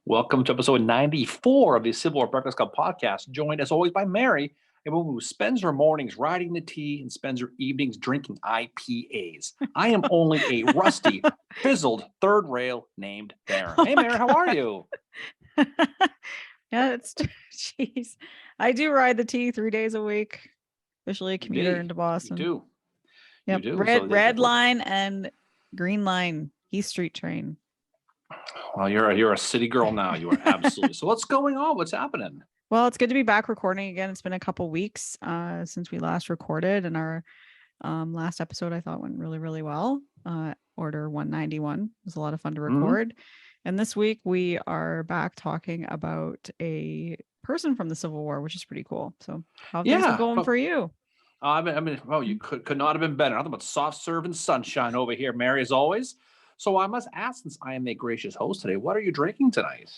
Welcome to episode 94 of the Civil War Breakfast Club podcast, joined as always by Mary, a woman who spends her mornings riding the tea and spends her evenings drinking IPAs. I am only a rusty, fizzled third rail named Darren. Oh Hey, my Mary, how are you? Yeah, it's jeez. I do ride the T 3 days a week. Officially a commuter Indeed. into Boston. You do. Yep. You do. Red line and green line, East Street train. Well, you're a city girl now. You are absolutely. So what's going on? What's happening? Well, it's good to be back recording again. It's been a couple weeks since we last recorded, and our last episode I thought went really, really well. Order 191 was a lot of fun to record. And this week we are back talking about a person from the Civil War, which is pretty cool. So how have things been going for you? You could not have been better. Nothing but soft serve and sunshine over here, Mary, as always. So I must ask, since I am a gracious host today, what are you drinking tonight?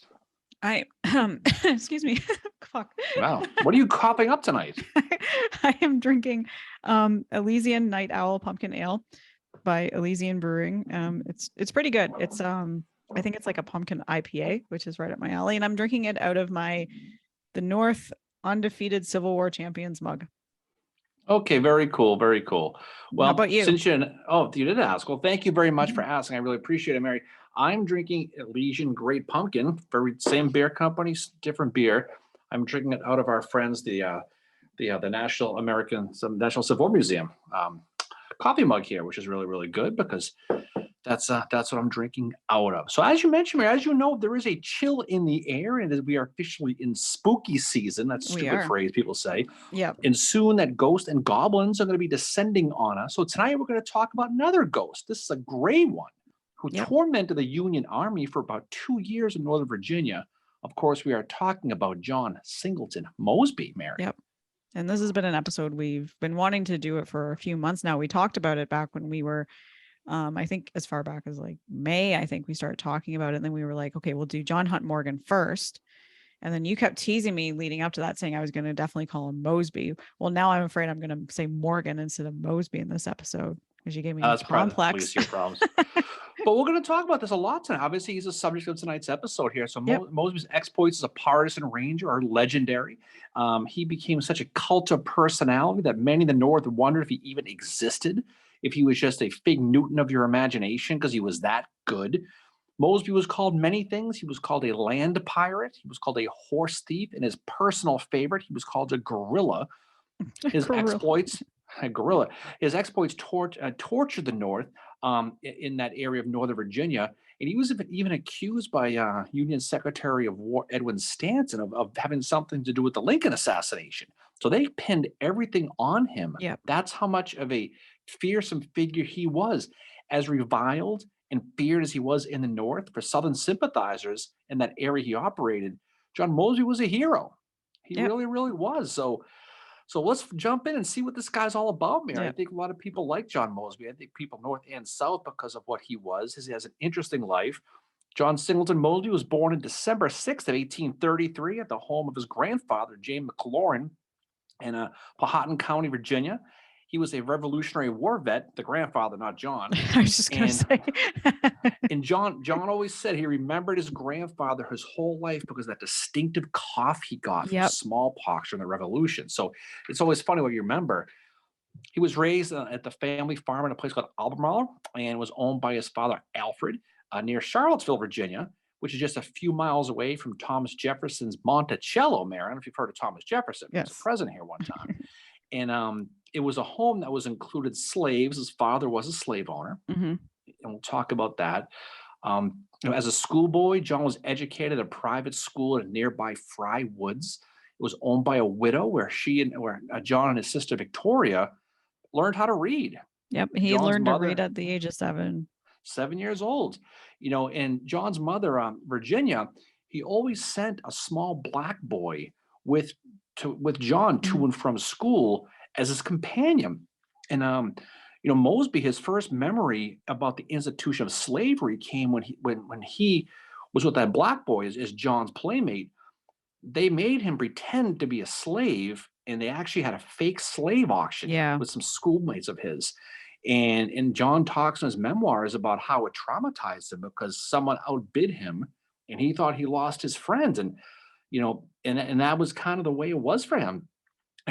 Excuse me. Fuck. Wow. What are you coughing up tonight? I am drinking Elysian Night Owl Pumpkin Ale by Elysian Brewing. It's pretty good. It's I think it's like a pumpkin IPA, which is right up my alley. And I'm drinking it out of the North Undefeated Civil War Champions mug. Okay, very cool, very cool. Well, how about you? You did ask. Well, thank you very much for asking. I really appreciate it, Mary. I'm drinking Elysian Great Pumpkin, same beer company, different beer. I'm drinking it out of our friends, the National Civil War Museum coffee mug here, which is really, really good because that's what I'm drinking out of. So as you mentioned, Mary, as you know, there is a chill in the air, and we are officially in spooky season. That's a stupid phrase people say. Yeah. And soon that ghosts and goblins are going to be descending on us. So tonight we're going to talk about another ghost. This is a gray one who tormented the Union Army for about 2 years in Northern Virginia. Of course, we are talking about John Singleton Mosby, Mary. Yep. And this has been an episode we've been wanting to do it for a few months now. We talked about it back when we were I think as far back as like May, I think we started talking about it. And then we were like, okay, we'll do John Hunt Morgan first. And then you kept teasing me leading up to that, saying I was going to definitely call him Mosby. Well, now I'm afraid I'm going to say Morgan instead of Mosby in this episode because you gave me a complex. Your problems. But we're going to talk about this a lot tonight. Obviously, he's the subject of tonight's episode here. So Mosby's exploits as a partisan ranger are legendary. He became such a cult of personality that many in the North wondered if he even existed, if he was just a fig Newton of your imagination because he was that good. Mosby was called many things. He was called a land pirate. He was called a horse thief. And his personal favorite, he was called a guerrilla. His exploits tortured the North in that area of Northern Virginia. And he was even accused by Union Secretary of War Edwin Stanton of having something to do with the Lincoln assassination. So they pinned everything on him. Yep. That's how much of a fearsome figure he was. As reviled and feared as he was in the North for Southern sympathizers in that area he operated, John Mosby was a hero. He really, really was. So let's jump in and see what this guy's all about, Mary. I think a lot of people like John Mosby. I think people North and South because of what he was. He has an interesting life. John Singleton Mosby was born on December 6th of 1833 at the home of his grandfather, James McLaurin, in Powhatan County, Virginia. He was a Revolutionary War vet, the grandfather, not John. I was just going to say. And John always said he remembered his grandfather his whole life because of that distinctive cough he got from smallpox during the Revolution. So it's always funny what you remember. He was raised at the family farm in a place called Albemarle and was owned by his father, Alfred, near Charlottesville, Virginia, which is just a few miles away from Thomas Jefferson's Monticello, Mary. I don't know if you've heard of Thomas Jefferson. He was a president here one time. And it was a home that was included slaves. His father was a slave owner. And we'll talk about that. As a schoolboy, John was educated at a private school in nearby Fry Woods. It was owned by a widow where John and his sister Victoria learned how to read. Yep, he learned to read at the age of 7. 7 years old. And John's mother, Virginia, he always sent a small black boy with John to and from school as his companion. And Mosby, his first memory about the institution of slavery came when he was with that black boy as John's playmate. They made him pretend to be a slave, and they actually had a fake slave auction with some schoolmates of his. And John talks in his memoirs about how it traumatized him because someone outbid him and he thought he lost his friends. And, and that was kind of the way it was for him.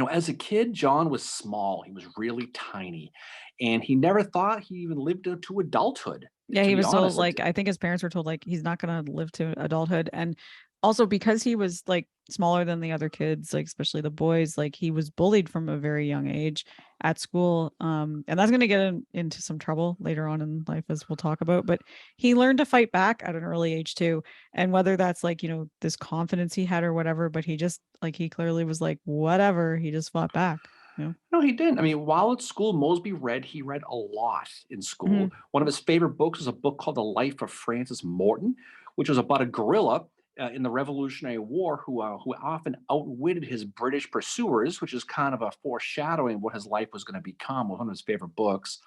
As a kid, John was small. He was really tiny, and he never thought he even lived to adulthood. Yeah, To he be was told, honest, like, I think his parents were told, like, he's not gonna live to adulthood. And also because he was, like, smaller than the other kids, like, especially the boys, like, he was bullied from a very young age at school. And that's gonna get him into some trouble later on in life, as we'll talk about. But he learned to fight back at an early age too. And whether that's like, this confidence he had or whatever, but he just, like, he clearly was like, whatever, he just fought back, you know? no, he didn't. I mean, while at school, Mosby read. He read a lot in Mhm. school. One of his favorite books was a book called The Life of Francis Morton, which was about a guerrilla in the Revolutionary War who often outwitted his British pursuers, which is kind of a foreshadowing of what his life was going to become. One of his favorite books.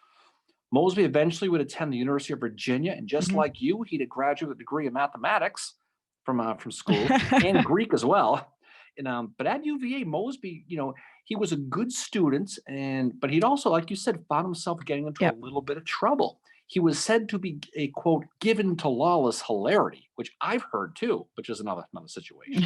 Mosby eventually would attend the University of Virginia, and just Mhm. like you, he'd a graduate degree in mathematics from school and Greek as well. But at UVA, Mosby, he was a good student, but he'd also, like you said, found himself getting into a Yep. little bit of trouble. He was said to be a quote given to lawless hilarity, which I've heard too, which is another situation.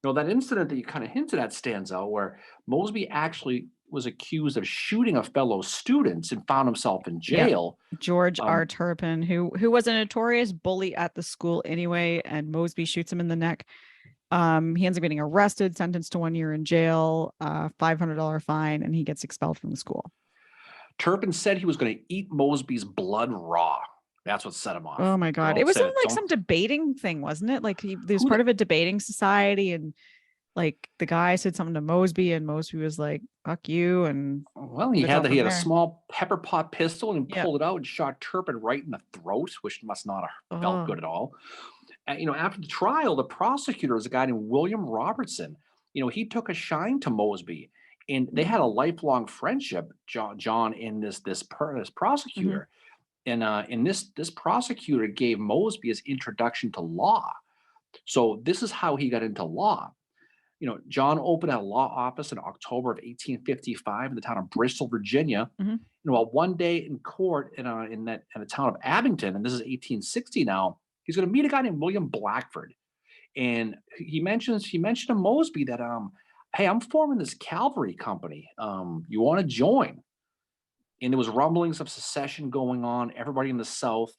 That incident that you kind of hinted at stands out where Mosby actually was accused of shooting a fellow student and found himself in Yep. jail. George R. Um, Turpin, who was a notorious bully at the school anyway, and Mosby shoots him in the neck. He ends up getting arrested, sentenced to 1 year in jail, $500 fine, and he gets expelled from the school. Turpin said he was going to eat Mosby's blood raw. That's what set him Oh off. my God. It Don't was say in it. like Don't some debating thing, wasn't it? Like he was who part the of a debating society, and like the guy said something to Mosby, and Mosby was like, fuck you. And well, took off he from had a there. small pepper pot pistol and Yep. pulled it out and shot Turpin right in the throat, which must not have felt Oh. good at all. After the trial, the prosecutor was a guy named William Robertson. He took a shine to Mosby, and they had a lifelong friendship. John and this Mhm. prosecutor, and this prosecutor gave Mosby his introduction to law. So this is how he got into law. John opened a law office in October of 1855 in the town of Bristol, Virginia. Mhm. Well, one day in court in the town of Abington, and this is 1860 now, he's going to meet a guy named William Blackford, and he mentioned to Mosby that hey, I'm forming this cavalry company. You want to join? And there was rumblings of secession going on. Everybody in the South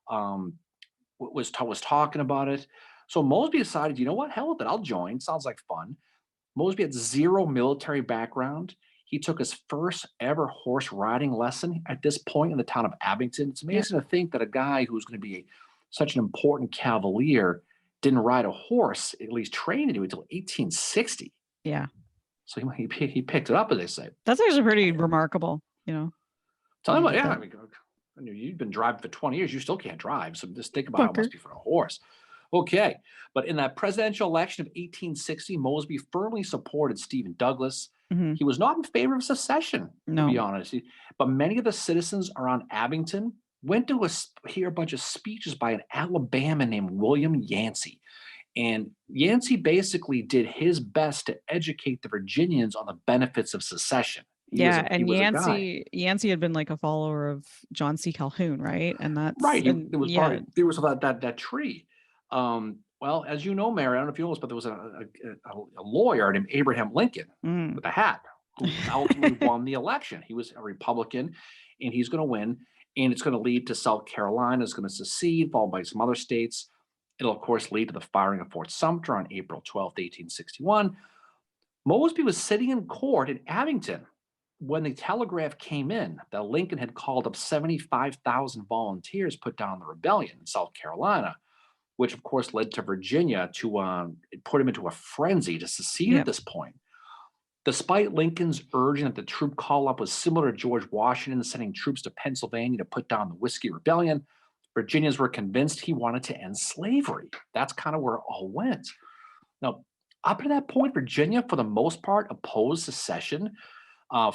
um, was talking about it. So Mosby decided, you know what, hell with it, I'll join. Sounds like fun. Mosby had zero military background. He took his first ever horse riding lesson at this point in the town of Abington. It's Yep. amazing to think that a guy who's going to be such an important cavalier didn't ride a horse, at least trained to, until 1860. Yeah. So he picked it up, as they say. That's actually pretty remarkable, Tell that him he what, did yeah, I that. mean, you've been driving for 20 years, you still can't drive. So just think about how it Fucker. must be for a horse. Okay. But in that presidential election of 1860, Mosby firmly supported Stephen Douglas. Mhm. He was not in favor of secession, to be No. honest. But many of the citizens around Abington went to hear a bunch of speeches by an Alabama named William Yancey. And Yancey basically did his best to educate the Virginians on the benefits of secession. Yeah, He and was a guy. Yancey had been like a follower of John C. Calhoun, right? And that's Right. and It was part yeah. of there was that tree. Well, as you know, Mary, I don't know if you know this, but there was a lawyer named Abraham Lincoln Mm. with a hat who ultimately won the election. He was a Republican, and he's going to win, and it's going to lead to South Carolina is going to secede, followed by some other states. It'll of course lead to the firing of Fort Sumter on April 12th, 1861. Mosby was sitting in court in Abington when the telegraph came in that Lincoln had called up 75,000 volunteers put down the rebellion in South Carolina, which of course led to Virginia to put him into a frenzy to secede at Yep. this point. Despite Lincoln's urging that the troop call up was similar to George Washington sending troops to Pennsylvania to put down the Whiskey Rebellion, Virginians were convinced he wanted to end slavery. That's kind of where it all went. Now, up to that point, Virginia, for the most part, opposed secession.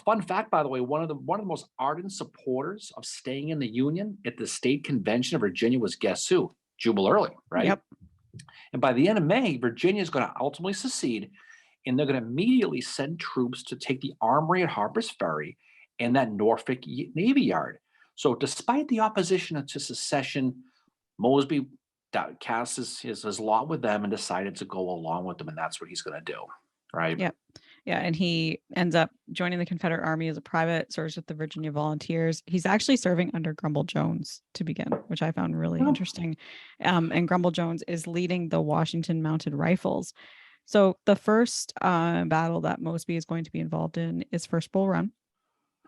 Fun fact, by the way, one of the most ardent supporters of staying in the Union at the state convention of Virginia was guess who? Jubal Early, right? Yep. And by the end of May, Virginia is going to ultimately secede, and they're going to immediately send troops to take the armory at Harper's Ferry and that Norfolk Navy Yard. So, despite the opposition to secession, Mosby cast his lot with them and decided to go along with them, and that's what he's going to do, right? Yeah. Yeah, and he ends up joining the Confederate Army as a private, serves with the Virginia Volunteers. He's actually serving under Grumble Jones to begin, which I found really Well, interesting. And Grumble Jones is leading the Washington Mounted Rifles. So the first battle that Mosby is going to be involved in is first Bull Run.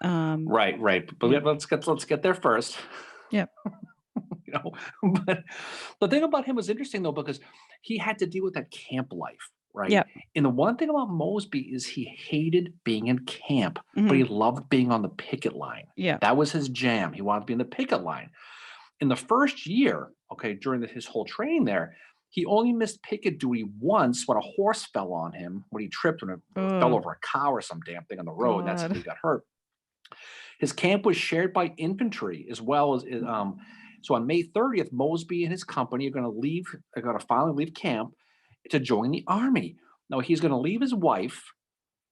right, right. But Yeah, let's get there first. yeah, You know, but the thing about him was interesting though because he had to deal with that camp life, right? yeah, And the one thing about Mosby is he hated being in camp, but hmm he loved being on the picket line. yeah, That was his jam. He wanted to be in the picket line. In the first year, okay, during his whole training there, he only missed picket duty once when a horse fell on him when he tripped and it fell oh over a cow or some damn thing on the road. And that's how God, he got hurt. His camp was shared by infantry as well as so on May 30th, Mosby and his company are going to finally leave camp to join the army. Now he's going to leave his wife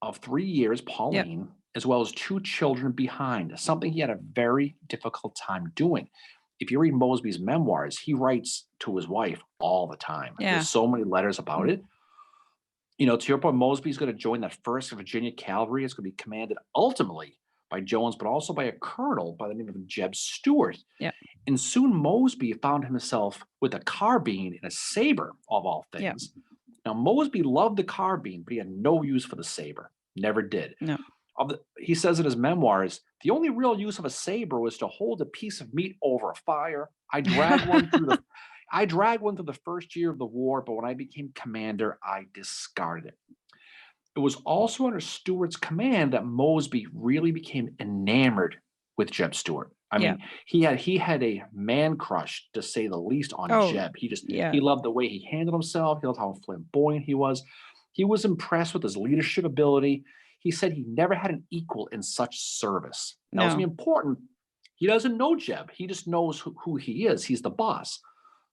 of 3 years, yep, Pauline, as well as two children behind, something he had a very difficult time doing. If you read Mosby's memoirs, he writes to his wife all the time. yeah, There's so many letters about mhm, it. You know, to your point, Mosby's going to join that 1st Virginia Cavalry. It's going to be commanded ultimately by Jones, but also by a colonel by the name of Jeb Stuart. yeah, And soon Mosby found himself with a carbine and a saber, of all yeah, things. Now, Mosby loved the carbine, but he had no use for the saber. Never did. no, He says in his memoirs, the only real use of a saber was to hold a piece of meat over a fire. I dragged one through the first year of the war, but when I became commander, I discarded it. It was also under Stewart's command that Mosby really became enamored with Jeb Stuart. I yeah, mean, he had a man crush to say the least on oh Jeb. yeah, He loved the way he handled himself. He loved how flamboyant he was. He was impressed with his leadership ability. He said he never had an equal in such service. Now, it's no, important. He doesn't know Jeb. He just knows who he is. He's the boss.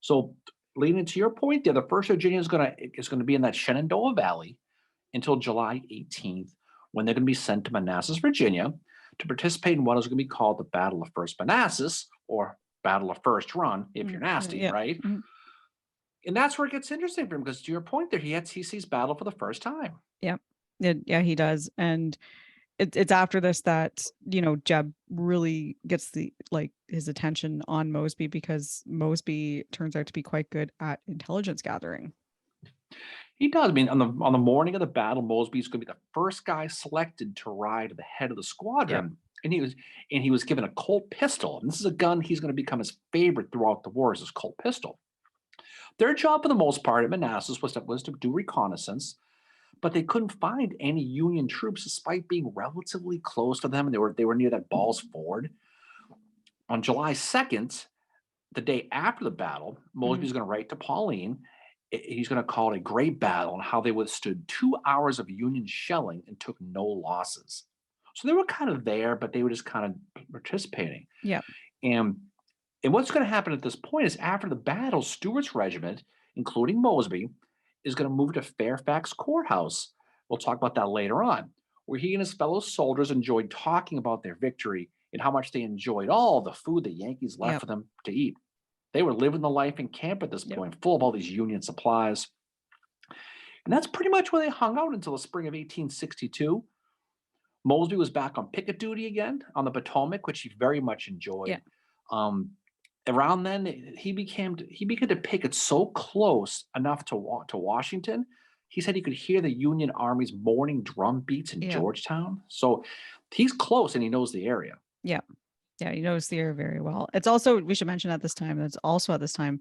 So, leading into your point there, the First Virginia is gonna be in that Shenandoah Valley until July 18th, when they're going to be sent to Manassas, Virginia, to participate in what is going to be called the Battle of First Manassas, or Battle of First Run, if you're nasty, yeah, right? mhm, And that's where it gets interesting for him because, to your point there, he sees battle for the first time. yeah, yeah, he does, and it's after this that, Jeb really gets his attention on Mosby because Mosby turns out to be quite good at intelligence gathering. He does. I mean, on the morning of the battle, Mosby's going to be the first guy selected to ride at the head of the Yep. squadron, and he was given a Colt pistol. And this is a gun he's going to become his favorite throughout the war. Is his Colt pistol. Their job, for the most part, at Manassas was to do reconnaissance, but they couldn't find any Union troops despite being relatively close to them. And they were near that Ball's Ford. On July 2nd, the day after the battle, Mhm. Mosby's going to write to Pauline. He's going to call it a great battle and how they withstood 2 hours of Union shelling and took no losses. So they were kind of there, but they were just kind of participating. Yeah. And and what's going to happen at this point is after the battle, Stewart's regiment, including Mosby, is going to move to Fairfax Courthouse. We'll talk about that later on, where he and his fellow soldiers enjoyed talking about their victory and how much they enjoyed all the food the Yankees left Yep. for them to eat. They were living the life in camp at this Yep. point, full of all these Union supplies. And that's pretty much where they hung out until the spring of 1862. Mosby was back on picket duty again on the Potomac, which he very much Yeah. enjoyed. Um, Around then, he began to picket so close enough to Washington. He said he could hear the Union Army's morning drum beats in Yeah. Georgetown. So he's close and he knows the area. Yeah. Yeah. He knows the area very well. It's also, we should mention at this time, it's also at this time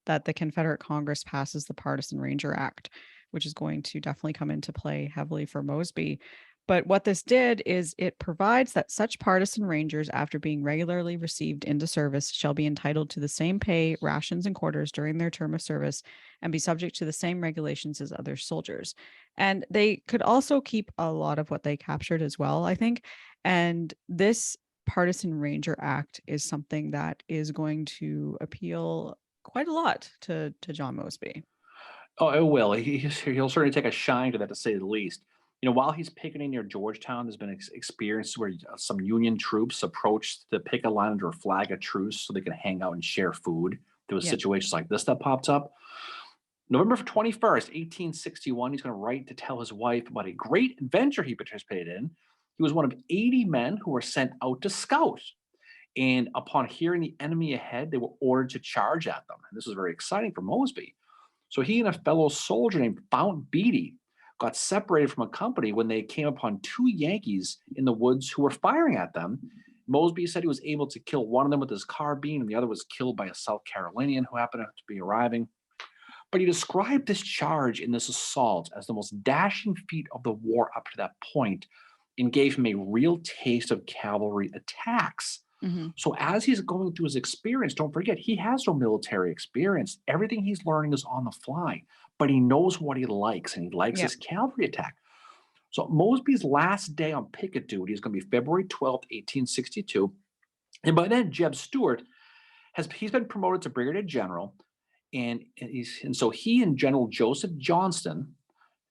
that the Confederate Congress passes the Partisan Ranger Act, which is going to definitely come into play heavily for Mosby. But what this did is it provides that such partisan rangers, after being regularly received into service, shall be entitled to the same pay, rations, and quarters during their term of service and be subject to the same regulations as other soldiers. And they could also keep a lot of what they captured as well, I think. And this Partisan Ranger Act is something that is going to appeal quite a lot to John Mosby. Oh, it will. He'll certainly take a shine to that, to say the least. While he's picketing near Georgetown, there's been experience where some Union troops approached the picket line under a flag of truce so they can hang out and share food. there was situations like this that popped up. November 21st, 1861, he's going to write to tell his wife about a great adventure he participated in. He was one of 80 men who were sent out to scout. And upon hearing the enemy ahead, they were ordered to charge at them. And this was very exciting for Mosby. So he and a fellow soldier named Fount Beatty got separated from a company when they came upon two Yankees in the woods who were firing at them. Mosby said he was able to kill one of them with his carbine, and the other was killed by a South Carolinian who happened to be arriving. But he described this charge and this assault as the most dashing feat of the war up to that point, and gave him a real taste of cavalry attacks. So as he's going through his experience, don't forget, he has no military experience. Everything he's learning is on the fly, but he knows what he likes, and he likes his cavalry attack. So Mosby's last day on picket duty is going to be February 12th, 1862. And by then, Jeb Stuart he's been promoted to brigadier general. And so he and General Joseph Johnston,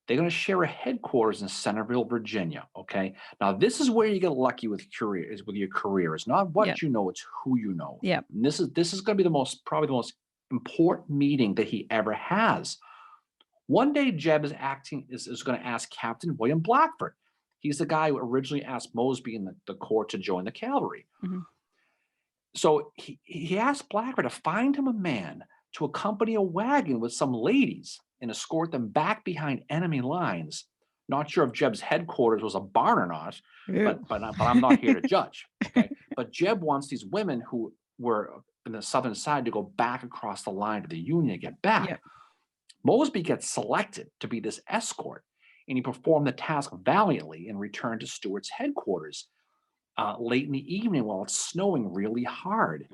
they're going to share a headquarters in Centerville, Virginia. Okay. Now, this is where you get lucky with your career. It's not what you know, it's who you know. Yeah. And this is going to be probably the most important meeting that he ever has. One day, Jeb is going to ask Captain William Blackford. He's the guy who originally asked Mosby in the court to join the cavalry. So he asked Blackford to find him a man to accompany a wagon with some ladies and escort them back behind enemy lines. Not sure if Jeb's headquarters was a barn or not, but I'm not here to judge. Okay, but Jeb wants these women who were in the southern side to go back across the line to the Union to get back. Mosby gets selected to be this escort, and he performed the task valiantly and returned to Stuart's headquarters late in the evening while it's snowing really hard.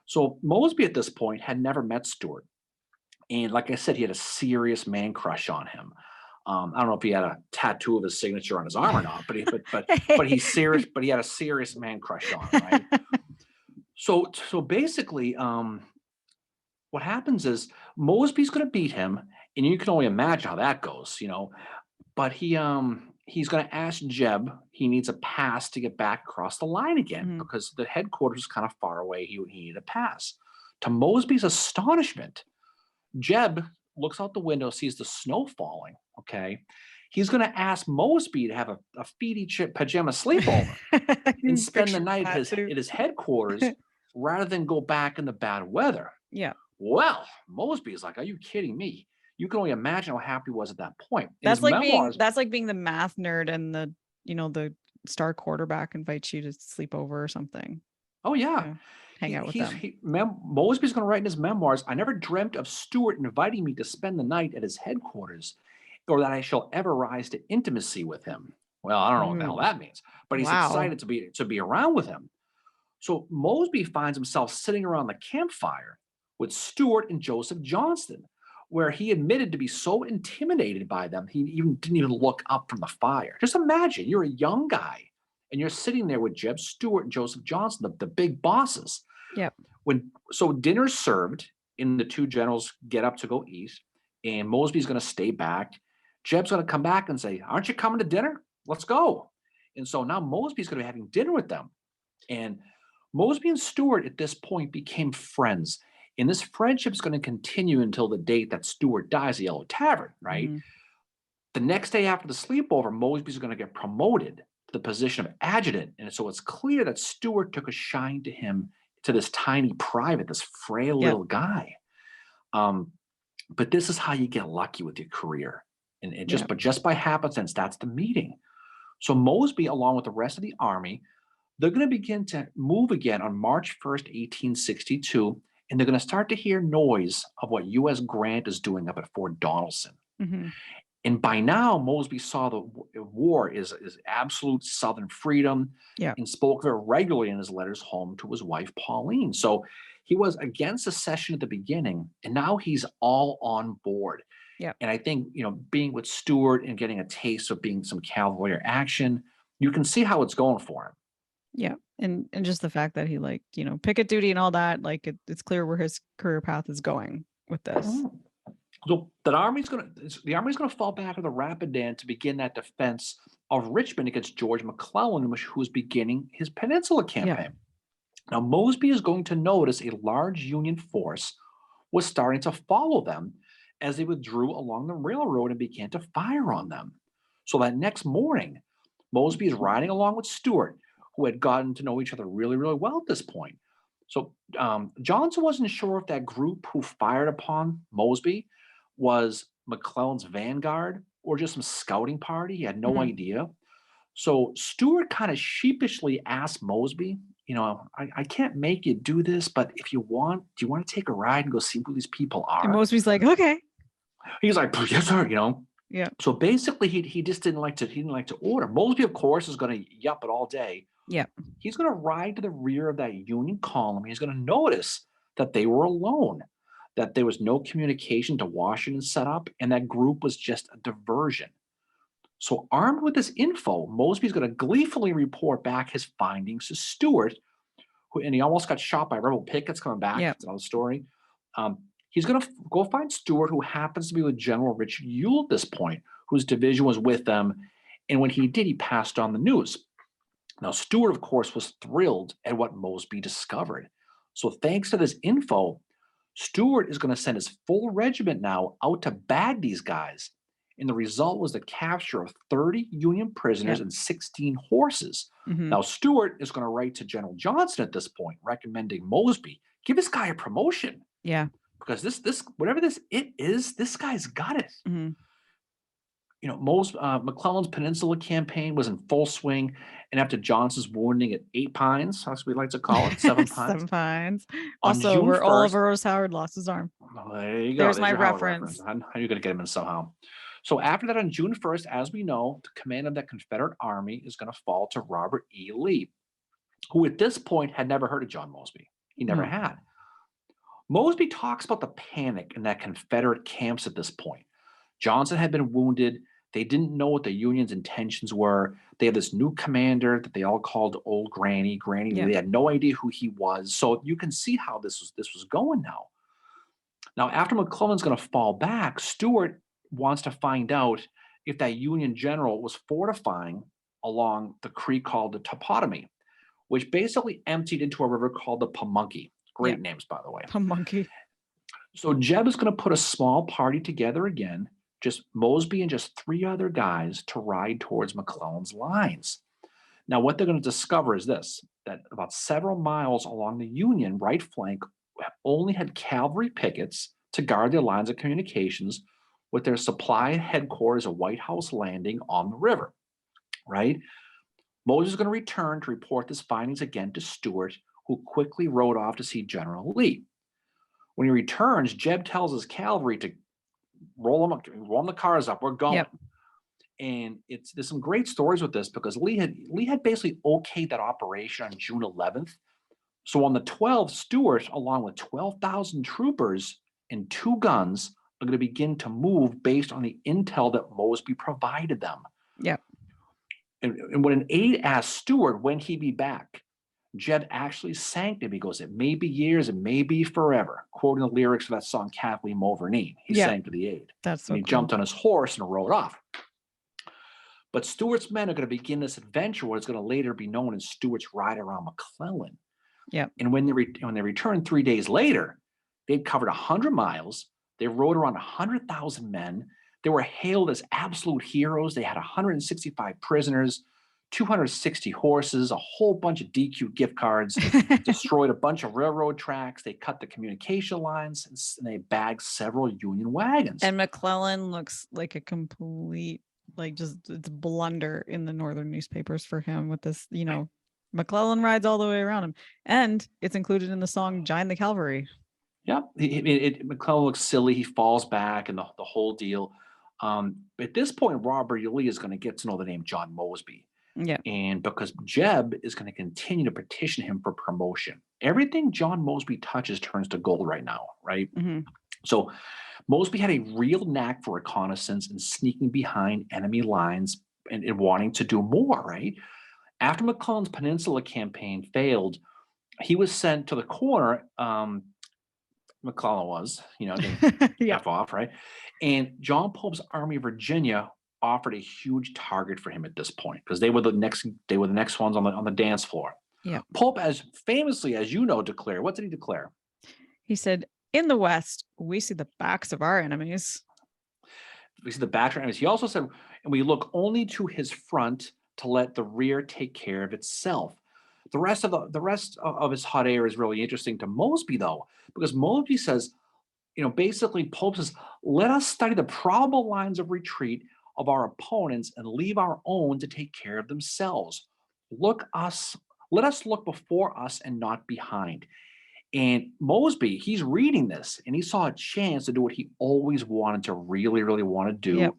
So Mosby at this point had never met Stuart. And like I said, he had a serious man crush on him. I don't know if he had a tattoo of his signature on his arm or not, but he's serious, but he had a serious man crush on him, right? So basically, what happens is Mosby's going to beat him, and you can only imagine how that goes, but he's going to ask Jeb, he needs a pass to get back across the line again because the headquarters is kind of far away. He needed a pass. To Mosby's astonishment, Jeb looks out the window, sees the snow falling. Okay. He's going to ask Mosby to have a feety chip pajama sleepover and spend the night at his headquarters rather than go back in the bad weather. Yeah. Well, Mosby is like, are you kidding me? You can only imagine how happy he was at that point. That's like being the math nerd and the star quarterback invites you to sleep over or something. Oh yeah. Hang out with them. Mosby's going to write in his memoirs, I never dreamt of Stuart inviting me to spend the night at his headquarters, or that I shall ever rise to intimacy with him. Well, I don't know what the hell that means, but he's excited to be around with him. So Mosby finds himself sitting around the campfire with Stuart and Joseph Johnston, where he admitted to be so intimidated by them, he didn't even look up from the fire. Just imagine, you're a young guy, and you're sitting there with Jeb Stuart and Joseph Johnston, the big bosses. Yep. So dinner's served, and the two generals get up to go eat, and Mosby's going to stay back. Jeb's going to come back and say, aren't you coming to dinner? Let's go. And so now Mosby's going to be having dinner with them. And Mosby and Stuart at this point became friends. And this friendship is going to continue until the date that Stuart dies at the Yellow Tavern, right? The next day after the sleepover, Mosby's going to get promoted to the position of adjutant. And so it's clear that Stuart took a shine to him, to this tiny private, this frail little guy. But this is how you get lucky with your career. And just by happenstance, that's the meeting. So Mosby, along with the rest of the army, they're going to begin to move again on March 1st, 1862. And they're going to start to hear noise of what U.S. Grant is doing up at Fort Donelson. And by now, Mosby saw the war is absolute Southern freedom and spoke of it regularly in his letters home to his wife, Pauline. So he was against secession at the beginning, and now he's all on board. And I think, being with Stuart and getting a taste of being some cavalry action, you can see how it's going for him. Yeah. And just the fact that he picket duty and all that, it's clear where his career path is going with this. So the army's going to fall back to the Rapidan to begin that defense of Richmond against George McClellan, who was beginning his Peninsula campaign. Now Mosby is going to notice a large Union force was starting to follow them as they withdrew along the railroad and began to fire on them. So that next morning, Mosby is riding along with Stewart, who had gotten to know each other really, really well at this point. So Johnson wasn't sure if that group who fired upon Mosby was McClellan's vanguard or just some scouting party. He had no idea. So Stewart kind of sheepishly asked Mosby, I can't make you do this, but if you want, do you want to take a ride and go see who these people are? And Mosby's like, okay. He's like, yes, sir, Yeah. So basically he just didn't like to order. Mosby, of course, is going to yup it all day. Yeah. He's going to ride to the rear of that Union column. He's going to notice that they were alone, that there was no communication to Washington set up, and that group was just a diversion. So armed with this info, Mosby's going to gleefully report back his findings to Stewart, and he almost got shot by rebel pickets coming back. Yeah. That's another story. He's going to go find Stewart, who happens to be with General Richard Ewell at this point, whose division was with them. And when he did, he passed on the news. Now, Stewart, of course, was thrilled at what Mosby discovered. So thanks to this info, Stewart is going to send his full regiment now out to bag these guys. And the result was the capture of 30 Union prisoners and 16 horses. Now, Stewart is going to write to General Johnson at this point, recommending Mosby, give this guy a promotion. Yeah. Because this whatever this is, this guy's got it. McClellan's Peninsula campaign was in full swing, and after Johnson's wounding at 8 Pines, as we like to call it, 7 Pines. 7 Pines. Also, where Oliver Rose Howard lost his arm. There you go. There's my reference. How are you going to get him in somehow? So after that, on June 1st, as we know, the command of that Confederate army is going to fall to Robert E. Lee, who at this point had never heard of John Mosby. He never had. Mosby talks about the panic in that Confederate camps at this point. Johnson had been wounded. They didn't know what the Union's intentions were. They had this new commander that they all called Old Granny Lee. They had no idea who he was. So you can see how this was going now. Now, after McClellan's going to fall back, Stewart wants to find out if that Union general was fortifying along the creek called the Topotomy, which basically emptied into a river called the Pamunkey. Great names, by the way. Pamunkey. So Jeb is going to put a small party together again, just Mosby and just 3 other guys to ride towards McClellan's lines. Now, what they're going to discover is this, that about several miles along the Union right flank only had cavalry pickets to guard their lines of communications with their supply headquarters at White House Landing on the river, right? Mosby is going to return to report his findings again to Stewart, who quickly rode off to see General Lee. When he returns, Jeb tells his cavalry to roll the cars up. We're going. And there's some great stories with this because Lee had basically okayed that operation on June 11th. So on the 12th, Stewart, along with 12,000 troopers and 2 guns, are going to begin to move based on the intel that Mosby provided them. And when an aide asked Stewart when he'd be back, Jeb actually sang to him. He goes, "It may be years, it may be forever," quoting the lyrics of that song Kathleen Mouverine. He sang to the aide. That's so and he cool. Jumped on his horse and rode off. But Stewart's men are going to begin this adventure, what is going to later be known as Stewart's ride around McClellan. And when they returned 3 days later, they'd covered 100 miles. They rode around 100,000 men. They were hailed as absolute heroes. They had 165 prisoners, 260 horses, a whole bunch of DQ gift cards, destroyed a bunch of railroad tracks. They cut the communication lines, and they bagged several Union wagons. And McClellan looks like a complete, it's blunder in the northern newspapers for him with this, McClellan rides all the way around him. And it's included in the song Join the Cavalry. McClellan looks silly. He falls back and the whole deal. At this point, Robert E. Lee is going to get to know the name John Mosby. And because Jeb is going to continue to petition him for promotion. Everything John Mosby touches turns to gold right now, right? So Mosby had a real knack for reconnaissance and sneaking behind enemy lines and wanting to do more, right? After McClellan's Peninsula campaign failed, he was sent to the corner. McClellan was, F off, right? And John Pope's Army of Virginia offered a huge target for him at this point because they were the next ones on the dance floor. Pope, as famously as declared, what did he declare? He said, in the West, we see the backs of our enemies. We see the back enemies. He also said, and we look only to his front to let the rear take care of itself. The rest of his hot air is really interesting to Mosby, though, because Mosby says, basically Pope says, let us study the probable lines of retreat of our opponents and leave our own to take care of themselves. Let us look before us and not behind. And Mosby, he's reading this and he saw a chance to do what he always wanted to really, really want to do. Yep.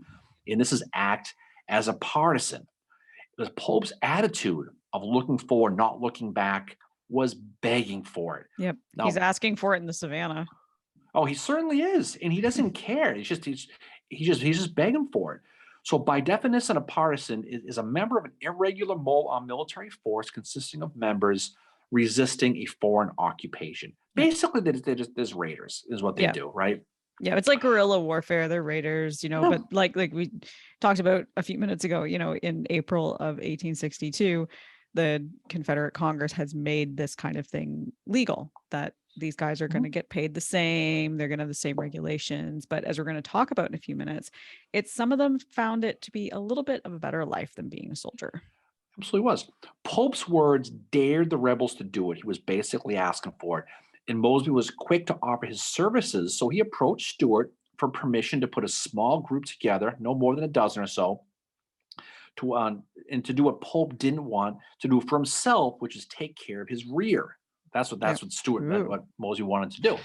And this is act as a partisan. Because Pope's attitude of looking forward, not looking back, was begging for it. Yep. Now, He's asking for it in the savannah. oh, he certainly is, and he doesn't care. He's just begging for it. So, by definition, a partisan is a member of an irregular military force consisting of members resisting a foreign occupation. Yep. Basically, there's raiders is what they do, right? Yeah, it's like guerrilla warfare. They're raiders, but like we talked about a few minutes ago, in April of 1862, the Confederate Congress has made this kind of thing legal, that these guys are going to get paid the same. They're going to have the same regulations. But as we're going to talk about in a few minutes, some of them found it to be a little bit of a better life than being a soldier. Absolutely was. Pope's words dared the rebels to do it. He was basically asking for it. And Mosby was quick to offer his services. So he approached Stuart for permission to put a small group together, no more than a dozen or so, to do what Pope didn't want to do for himself, which is take care of his rear. That's what Stuart, what Mosby wanted to do.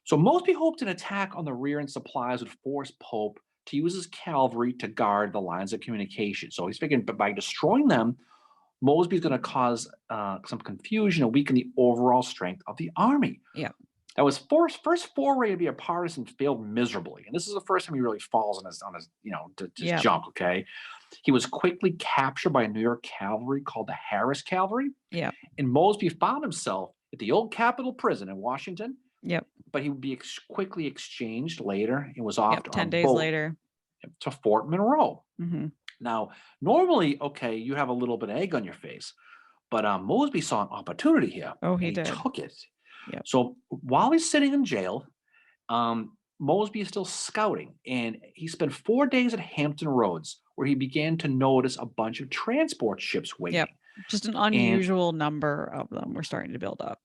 So Mosby hoped an attack on the rear and supplies would force Pope to use his cavalry to guard the lines of communication. So he's figuring by destroying them, Mosby's going to cause some confusion and weaken the overall strength of the army. Yeah. That was first foray to be a partisan failed miserably, and this is the first time he really falls on his junk. Okay, he was quickly captured by a New York cavalry called the Harris Cavalry. Yeah, and Mosby found himself at the old Capitol Prison in Washington. Yep. But he would be quickly exchanged later and was off 10 days later to Fort Monroe. Mm-hmm. Now, normally, okay, you have a little bit of egg on your face, but Mosby saw an opportunity here. Oh, he took it. Yep. So while he's sitting in jail, Mosby is still scouting, and he spent 4 days at Hampton Roads, where he began to notice a bunch of transport ships waiting. Yep. Just an unusual number of them were starting to build up.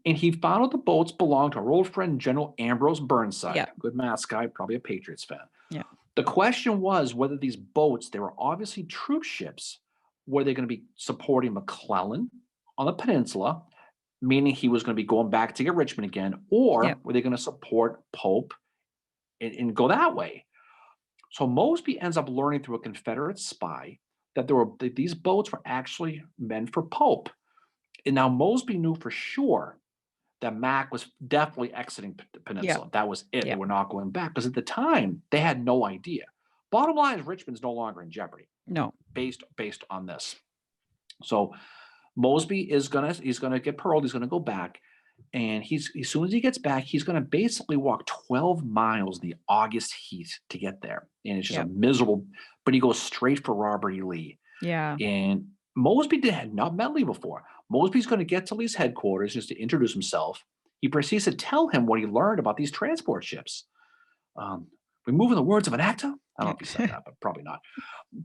And he found out the boats belonged to our old friend General Ambrose Burnside. Yep. Good mass guy, probably a Patriots fan. Yeah. The question was whether these boats, they were obviously troop ships, were they going to be supporting McClellan on the peninsula, meaning he was going to be going back to get Richmond again, or were they going to support Pope and go that way? So Mosby ends up learning through a Confederate spy that these boats were actually meant for Pope. And now Mosby knew for sure that Mac was definitely exiting the peninsula. That was it. They were not going back, because at the time they had no idea. Bottom line is Richmond's no longer in jeopardy. No, based on this. So Mosby he's gonna get paroled. He's gonna go back, and as soon as he gets back, he's gonna basically walk 12 miles in the August heat to get there, and it's just a miserable. But he goes straight for Robert E. Lee. Yeah, and Mosby had not met Lee before. Mosby's going to get to Lee's headquarters just to introduce himself. He proceeds to tell him what he learned about these transport ships. Removing the words of an actor? I don't know if he said that, but probably not.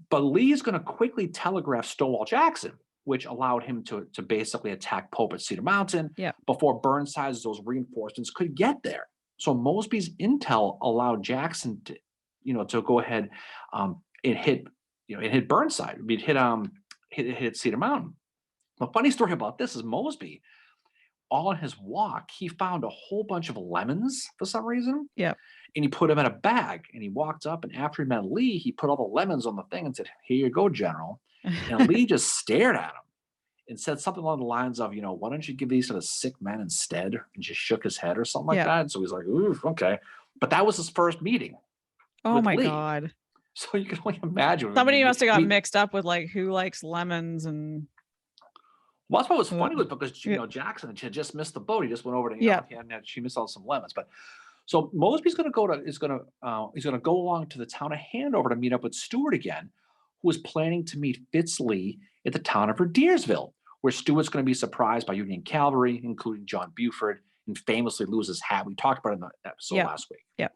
But Lee is going to quickly telegraph Stonewall Jackson, which allowed him to basically attack Pope at Cedar Mountain before Burnside's those reinforcements could get there. So Mosby's intel allowed Jackson to go ahead and hit Burnside. Hit Cedar Mountain. The funny story about this is Mosby, on his walk, he found a whole bunch of lemons for some reason. Yeah. And he put them in a bag, and he walked up, and after he met Lee, he put all the lemons on the thing and said, "Here you go, General." And Lee just stared at him and said something along the lines of, why don't you give these to the sick men instead? And just shook his head or something like that. And so he's like, ooh, okay. But that was his first meeting. Oh my Lee. God. So you can only imagine. Somebody must have got mixed up with like who likes lemons and. Well, that's what was funny was because Jackson had just missed the boat. He just went over to she missed out some lemons. But so Mosby's going to he's going to go along to the town of Hanover to meet up with Stuart again, who was planning to meet Fitz Lee at the town of Verdeersville, where Stuart's going to be surprised by Union cavalry, including John Buford and famously lose his hat. We talked about it in the episode Yeah. last week. Yeah.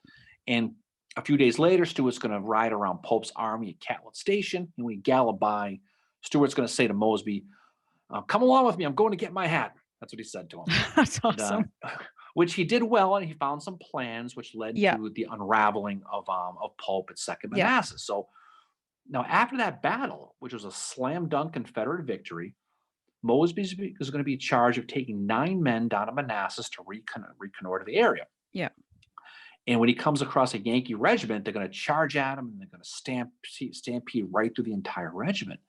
And a few days later, Stuart's going to ride around Pope's army at Catlet Station. And when he galloped by, Stuart's going to say to Mosby, come along with me. I'm going to get my hat. That's what he said to him. That's awesome. Which he did well, and he found some plans which led Yeah. to the unraveling of Pope at Second Yeah. Manassas. So now after that battle, which was a slam dunk Confederate victory, Mosby is going to be charged of taking 9 men down to Manassas to reconnoiter the area. Yeah. And when he comes across a Yankee regiment, they're going to charge at him, and they're going to stampede right through the entire regiment.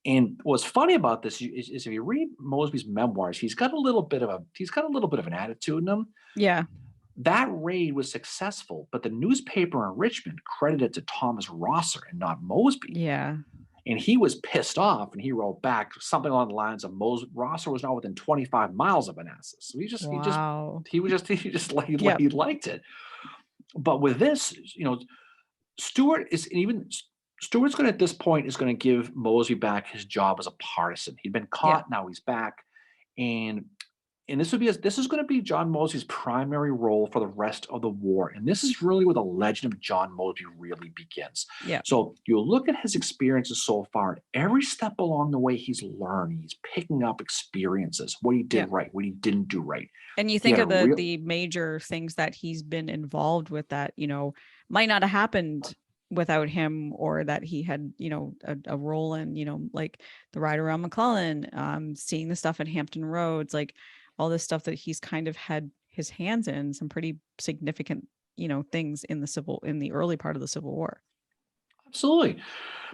And what's funny about this is if you read Mosby's memoirs, he's got a little bit of an attitude in him. Yeah. That raid was successful, but the newspaper in Richmond credited it to Thomas Rosser and not Mosby. Yeah. And he was pissed off, and he wrote back something along the lines of Rosser was not within 25 miles of Manassas. So he liked it. But with this, Stuart's going to, at this point, is going to give Mosby back his job as a partisan. He'd been caught, now he's back. And this is going to be John Mosby's primary role for the rest of the war. And this is really where the legend of John Mosby really begins. Yeah. So you look at his experiences so far, every step along the way he's learning, he's picking up experiences, what he did right, what he didn't do right. And you think of the major things that he's been involved with that, might not have happened without him, or that he had, a role in, like the ride around McClellan, seeing the stuff at Hampton Roads, like all this stuff that he's kind of had his hands in, some pretty significant, things in the early part of the Civil War. Absolutely.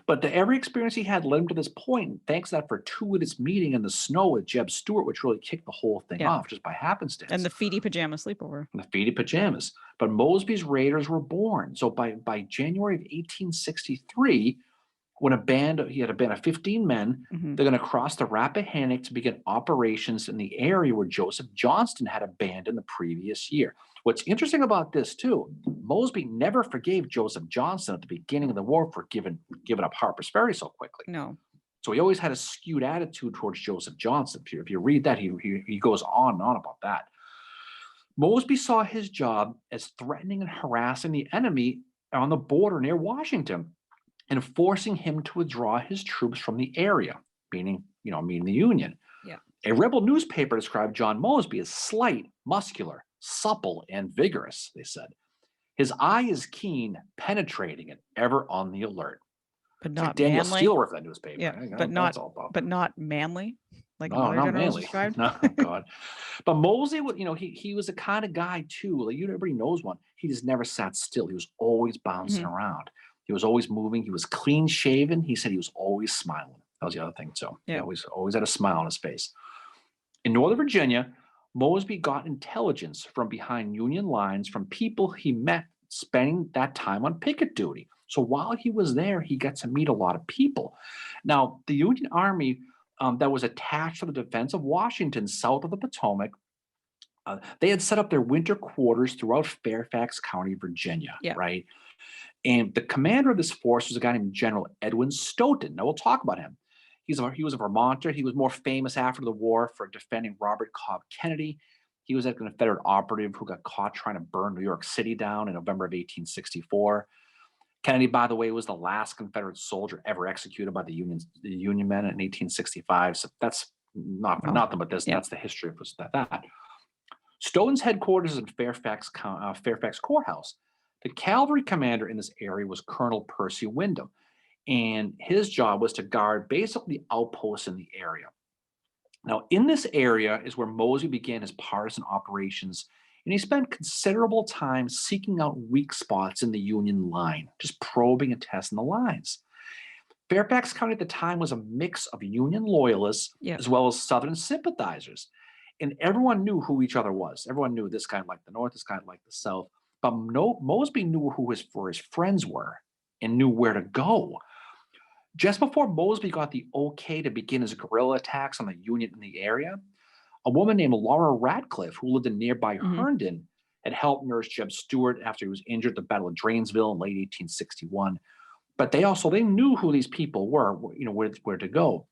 But every experience he had led him to this point. Thanks to that fortuitous meeting in the snow with Jeb Stuart, which really kicked the whole thing off just by happenstance. And the Feedy Pajama sleepover. But Mosby's Raiders were born. So by January of 1863, when he had a band of 15 men, they're going to cross the Rappahannock to begin operations in the area where Joseph Johnston had abandoned the previous year. What's interesting about this, too, Mosby never forgave Joseph Johnston at the beginning of the war for giving up Harper's Ferry so quickly. No. So he always had a skewed attitude towards Joseph Johnston. If you read that, he goes on and on about that. Mosby saw his job as threatening and harassing the enemy on the border near Washington and forcing him to withdraw his troops from the area, meaning the Union. Yeah. A rebel newspaper described John Mosby as slight, muscular, supple, and vigorous, they said. His eye is keen, penetrating, and ever on the alert. But not like Daniel manly. Steele wrote that newspaper. Yeah, but not manly. Like no, not manly. Described. No, God. But Mosby, he was the kind of guy too. Like everybody knows one. He just never sat still. He was always bouncing around. He was always moving. He was clean shaven. He said he was always smiling. That was the other thing too. Yeah. He always had a smile on his face. In Northern Virginia, Mosby got intelligence from behind Union lines from people he met spending that time on picket duty. So while he was there, he got to meet a lot of people. Now, the Union Army that was attached to the defense of Washington south of the Potomac, they had set up their winter quarters throughout Fairfax County, Virginia, right? And the commander of this force was a guy named General Edwin Stoughton. Now, we'll talk about him. He was a Vermonter. He was more famous after the war for defending Robert Cobb Kennedy. He was a Confederate operative who got caught trying to burn New York City down in November of 1864. Kennedy, by the way, was the last Confederate soldier ever executed by the Union men in 1865. So that's not for nothing, but that's the history of that. Stoughton's headquarters is in Fairfax Courthouse. The cavalry commander in this area was Colonel Percy Wyndham, and his job was to guard basically outposts in the area. Now, in this area is where Mosby began his partisan operations, and he spent considerable time seeking out weak spots in the Union line, just probing and testing the lines. Fairfax County at the time was a mix of Union loyalists as well as Southern sympathizers, and everyone knew who each other was. Everyone knew this guy liked the North, this guy liked the South, but Mosby knew who his friends were and knew where to go. Just before Mosby got the okay to begin his guerrilla attacks on the Union in the area, a woman named Laura Radcliffe, who lived in nearby Herndon, had helped nurse Jeb Stuart after he was injured at the Battle of Drainesville in late 1861. But they knew who these people were, where to go.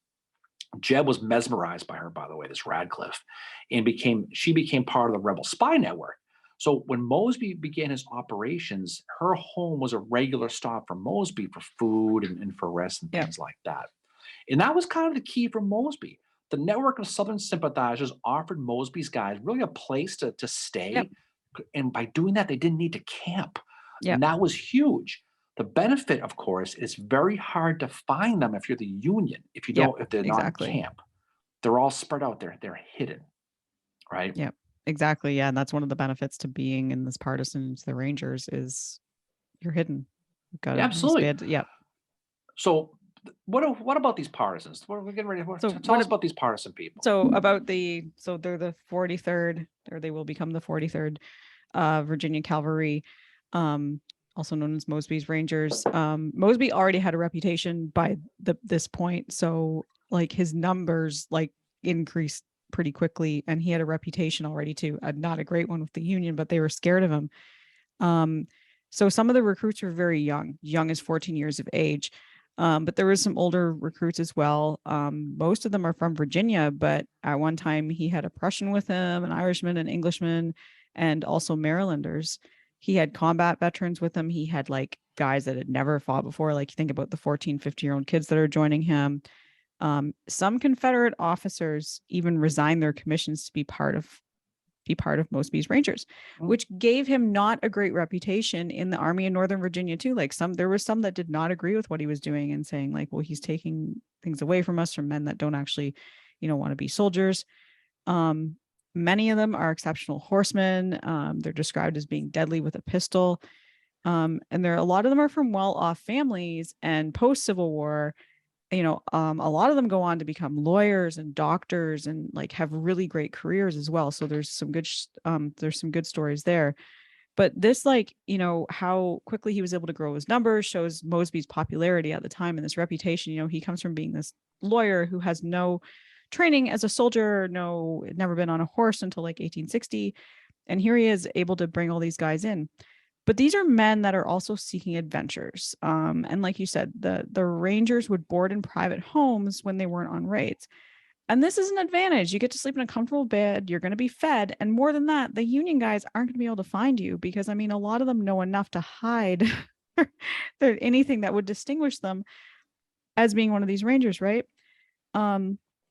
Jeb was mesmerized by her, by the way, this Radcliffe, and she became part of the rebel spy network. So when Mosby began his operations, her home was a regular stop for Mosby for food and for rest and Yep. things like that. And that was kind of the key for Mosby. The network of Southern sympathizers offered Mosby's guys really a place to stay. Yep. And by doing that, they didn't need to camp. Yep. And that was huge. The benefit, of course, is very hard to find them if you're the Union, if you don't, if they're not in camp. They're all spread out there. They're hidden, right? Yep. Exactly. Yeah. And that's one of the benefits to being in this partisans, the Rangers, is you're hidden. Yeah, absolutely. Yeah. So what about these partisans? What are we getting ready for? Tell us about these partisan people. So they're the 43rd, or they will become the 43rd Virginia Cavalry, also known as Mosby's Rangers. Mosby already had a reputation by this point, so like his numbers like increased pretty quickly, and he had a reputation already too. Not a great one with the Union, but they were scared of him. So some of the recruits were very young as 14 years of age. But there was some older recruits as well. Most of them are from Virginia, but at one time he had a Prussian with him, an Irishman, an Englishman, and also Marylanders. He had combat veterans with him. He had like guys that had never fought before. Like you think about the 14, 15-year-old kids that are joining him. Some Confederate officers even resigned their commissions to be part of Mosby's Rangers, which gave him not a great reputation in the Army in Northern Virginia too. Like there were some that did not agree with what he was doing and saying like, well, he's taking things away from us, from men that don't actually, want to be soldiers. Many of them are exceptional horsemen. They're described as being deadly with a pistol. And a lot of them are from well-off families, and post-Civil War, a lot of them go on to become lawyers and doctors and like have really great careers as well. So there's some good stories there. But this, like, how quickly he was able to grow his numbers shows Mosby's popularity at the time and this reputation. He comes from being this lawyer who has no training as a soldier, never been on a horse until like 1860. And here he is able to bring all these guys in. But these are men that are also seeking adventures. And like you said, the Rangers would board in private homes when they weren't on raids. And this is an advantage. You get to sleep in a comfortable bed. You're going to be fed. And more than that, the Union guys aren't going to be able to find you because, a lot of them know enough to hide anything that would distinguish them as being one of these Rangers, right?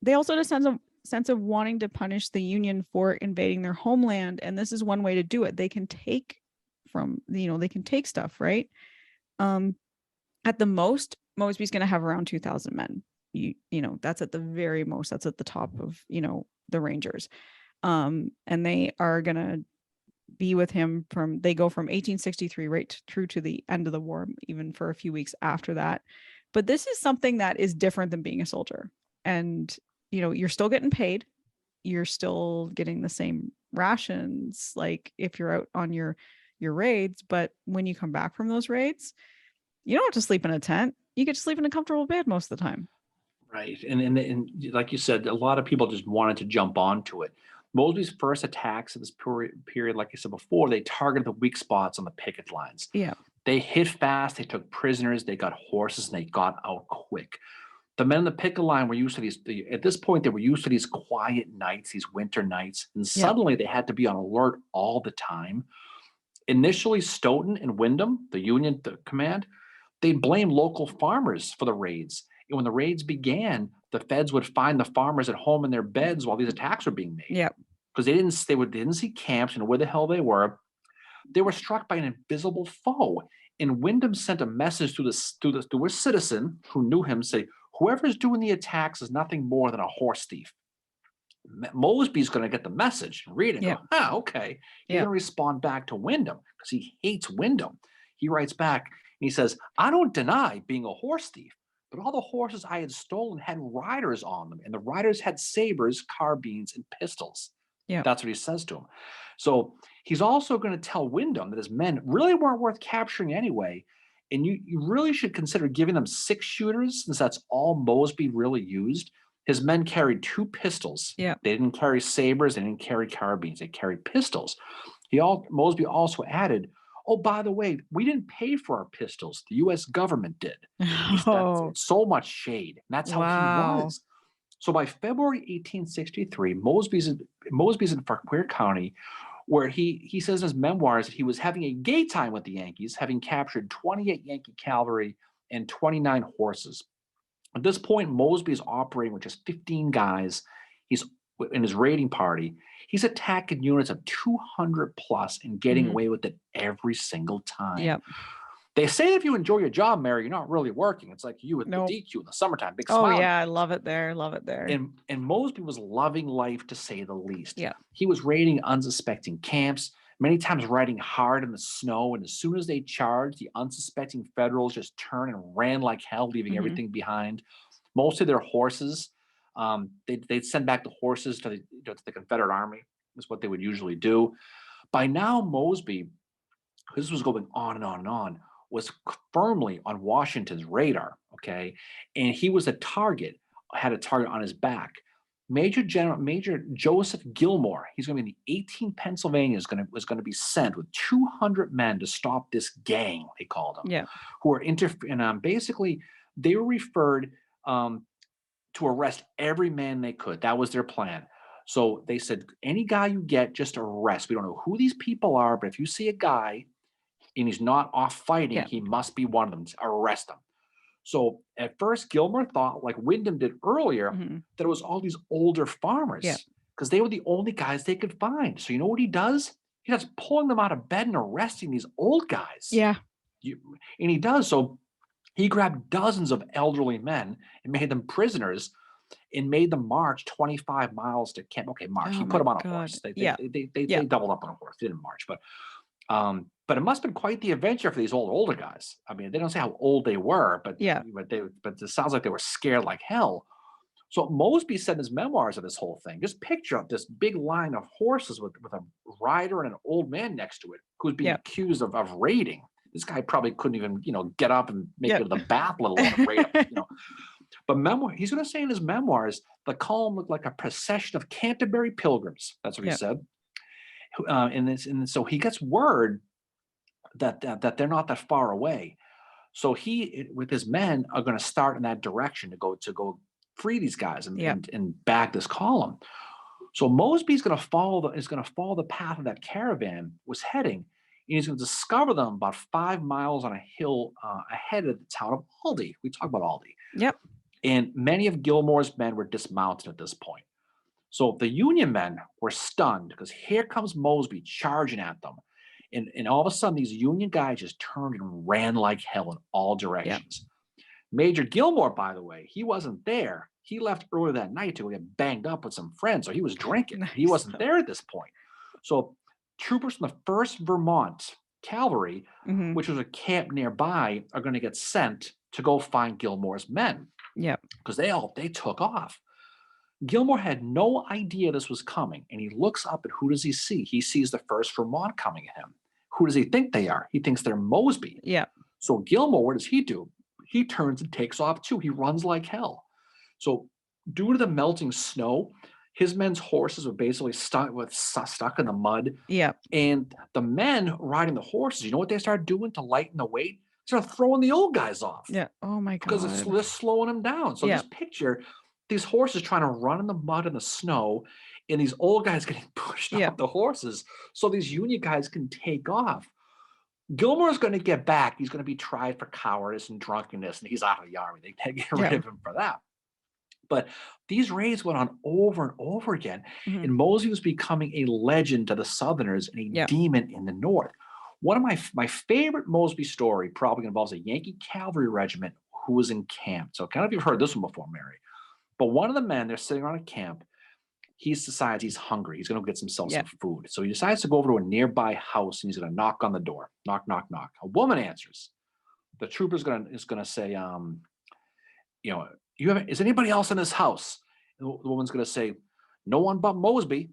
They also had a sense of wanting to punish the Union for invading their homeland. And this is one way to do it. They can take stuff, right? At the most, Mosby's going to have around 2,000 men. That's at the very most. That's at the top of, the Rangers. And they are going to be with him they go from 1863 right through to the end of the war, even for a few weeks after that. But this is something that is different than being a soldier. And, you're still getting paid. You're still getting the same rations, like if you're out on your raids. But when you come back from those raids, you don't have to sleep in a tent. You get to sleep in a comfortable bed most of the time. Right. And like you said, a lot of people just wanted to jump onto it. Mosby's first attacks at this period, like I said before, they targeted the weak spots on the picket lines. Yeah. They hit fast, they took prisoners, they got horses, and they got out quick. The men in the picket line were used to at this point, they were used to these quiet nights, these winter nights, and suddenly they had to be on alert all the time. Initially, Stoughton and Wyndham, the Union command, they blamed local farmers for the raids. And when the raids began, the feds would find the farmers at home in their beds while these attacks were being made. Yeah. Because they didn't see camps and where the hell they were. They were struck by an invisible foe. And Wyndham sent a message to a citizen who knew him, say, whoever's doing the attacks is nothing more than a horse thief. Mosby's going to get the message and read it. Yeah. Go, okay. He's going to respond back to Wyndham because he hates Wyndham. He writes back and he says, I don't deny being a horse thief, but all the horses I had stolen had riders on them, and the riders had sabers, carbines, and pistols. Yeah. That's what he says to him. So he's also going to tell Wyndham that his men really weren't worth capturing anyway, and you really should consider giving them 6 shooters, since that's all Mosby really used. His men carried 2 pistols. Yeah. They didn't carry sabers. They didn't carry carbines. They carried pistols. Mosby also added, oh, by the way, we didn't pay for our pistols. The U.S. government did. That's so much shade. And that's how he was. So by February 1863, Mosby's in Fauquier County, where he says in his memoirs that he was having a gay time with the Yankees, having captured 28 Yankee cavalry and 29 horses. At this point, Mosby is operating with just 15 guys. He's in his raiding party. He's attacking units of 200 plus and getting Mhm. away with it every single time. Yep. They say if you enjoy your job, Mary, you're not really working. It's like you with the Nope. DQ in the summertime, big Oh, smile on yeah, your I face. love it there, love it there. And Mosby was loving life, to say the least. Yeah. He was raiding unsuspecting camps, many times riding hard in the snow. And as soon as they charged, the unsuspecting Federals just turned and ran like hell, leaving Mhm. everything behind. Most of their horses, they'd send back the horses to the Confederate Army, is what they would usually do. By now, Mosby, this was going on and on and on, was firmly on Washington's radar. Okay, and he was had a target on his back. Major Joseph Gilmore, he's going to be in the 18th Pennsylvania, was going to be sent with 200 men to stop this gang, they called them, Yeah. who were basically they were referred to arrest every man they could. That was their plan. So they said, any guy you get, just arrest. We don't know who these people are, but if you see a guy and he's not off fighting, Yeah. he must be one of them. Arrest him. So at first, Gilmer thought, like Wyndham did earlier, Mhm. that it was all these older Yeah. farmers because they were the only guys they could find. So you know what he does? He starts pulling them out of bed and arresting these old guys. Yeah. And he does. So he grabbed dozens of elderly men and made them prisoners and made them march 25 miles to camp. Okay, march. Oh He put my them on a God. horse. They Yeah. they they, Yeah. they doubled up on a horse. They didn't march, but it must have been quite the adventure for these older guys. I mean, they don't say how old they were, but Yeah. it sounds like they were scared like hell. So Mosby said in his memoirs of this whole thing, just picture up this big line of horses with a rider and an old man next to it who's being Yeah. accused of raiding. This guy probably couldn't even, get up and make it Yep. to the bath, let alone raid him. But he's going to say in his memoirs, the column looked like a procession of Canterbury pilgrims. That's what he Yep. said. And so he gets word that they're not that far away. So he, with his men, are going to start in that direction to go free these guys and bag this column. So Mosby's going to follow the path of that caravan was heading, and he's going to discover them about 5 miles on a hill ahead of the town of Aldie. We talk about Aldie. Yep. And many of Gilmore's men were dismounted at this point. So the Union men were stunned because here comes Mosby charging at them. And all of a sudden, these Union guys just turned and ran like hell in all directions. Major Gilmore, by the way, he wasn't there. He left earlier that night to get banged up with some friends, so he was drinking. He Nice. wasn't there at this point. So troopers from the 1st Vermont Cavalry, Mhm. which was a camp nearby, are going to get sent to go find Gilmore's men Yep. because they took off. Gilmore had no idea this was coming, and he looks up, and who does he see? He sees the 1st Vermont coming at him. Who does he think they are? He thinks they're Mosby. Yeah. So Gilmore, what does he do? He turns and takes off too. He runs like hell. So due to the melting snow, his men's horses were basically stuck in the mud. Yeah. And the men riding the horses, you know what they started doing to lighten the weight? They started throwing the old guys off. Yeah. Oh my Because God. they're slowing them down. So just picture these horses trying to run in the mud and the snow, and these old guys getting pushed off the horses so these Union guys can take off. Gilmore's going to get back. He's going to be tried for cowardice and drunkenness, and he's out of the army. They can't get rid of him for that. But these raids went on over and over again, and Mosby was becoming a legend to the Southerners and a demon in the North. One of my favorite Mosby story probably involves a Yankee cavalry regiment who was in camp. So kind of you've heard this one before, Mary. But one of the men, they're sitting around a camp. He decides he's hungry. He's going to get himself some food. So he decides to go over to a nearby house, and he's going to knock on the door. Knock, knock, knock. A woman answers. The trooper is going to say, is anybody else in this house? And the woman's going to say, no one but Mosby.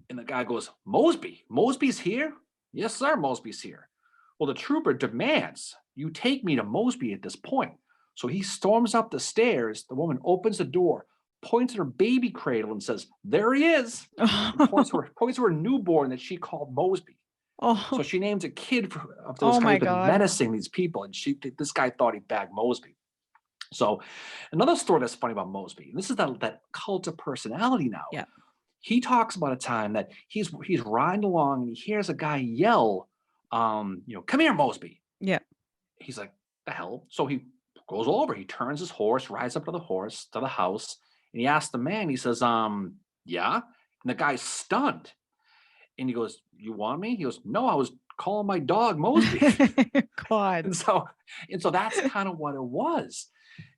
And the guy goes, Mosby? Mosby's here? Yes, sir, Mosby's here. Well, the trooper demands, you take me to Mosby at this point. So he storms up the stairs. The woman opens the door, points at her baby cradle and says, there he is. Points to her newborn that she called Mosby. So she names a kid after this guy who's been menacing these people. And this guy thought he bagged Mosby. So another story that's funny about Mosby, and this is that cult of personality now. Yeah. He talks about a time that he's riding along and he hears a guy yell, come here, Mosby. Yeah. He's like, the hell? So he goes over, he turns his horse, rides up to the house, and he asks the man, he says, yeah. And the guy's stunned. And he goes, you want me? He goes, no, I was calling my dog Mosby. God. And so that's kind of what it was.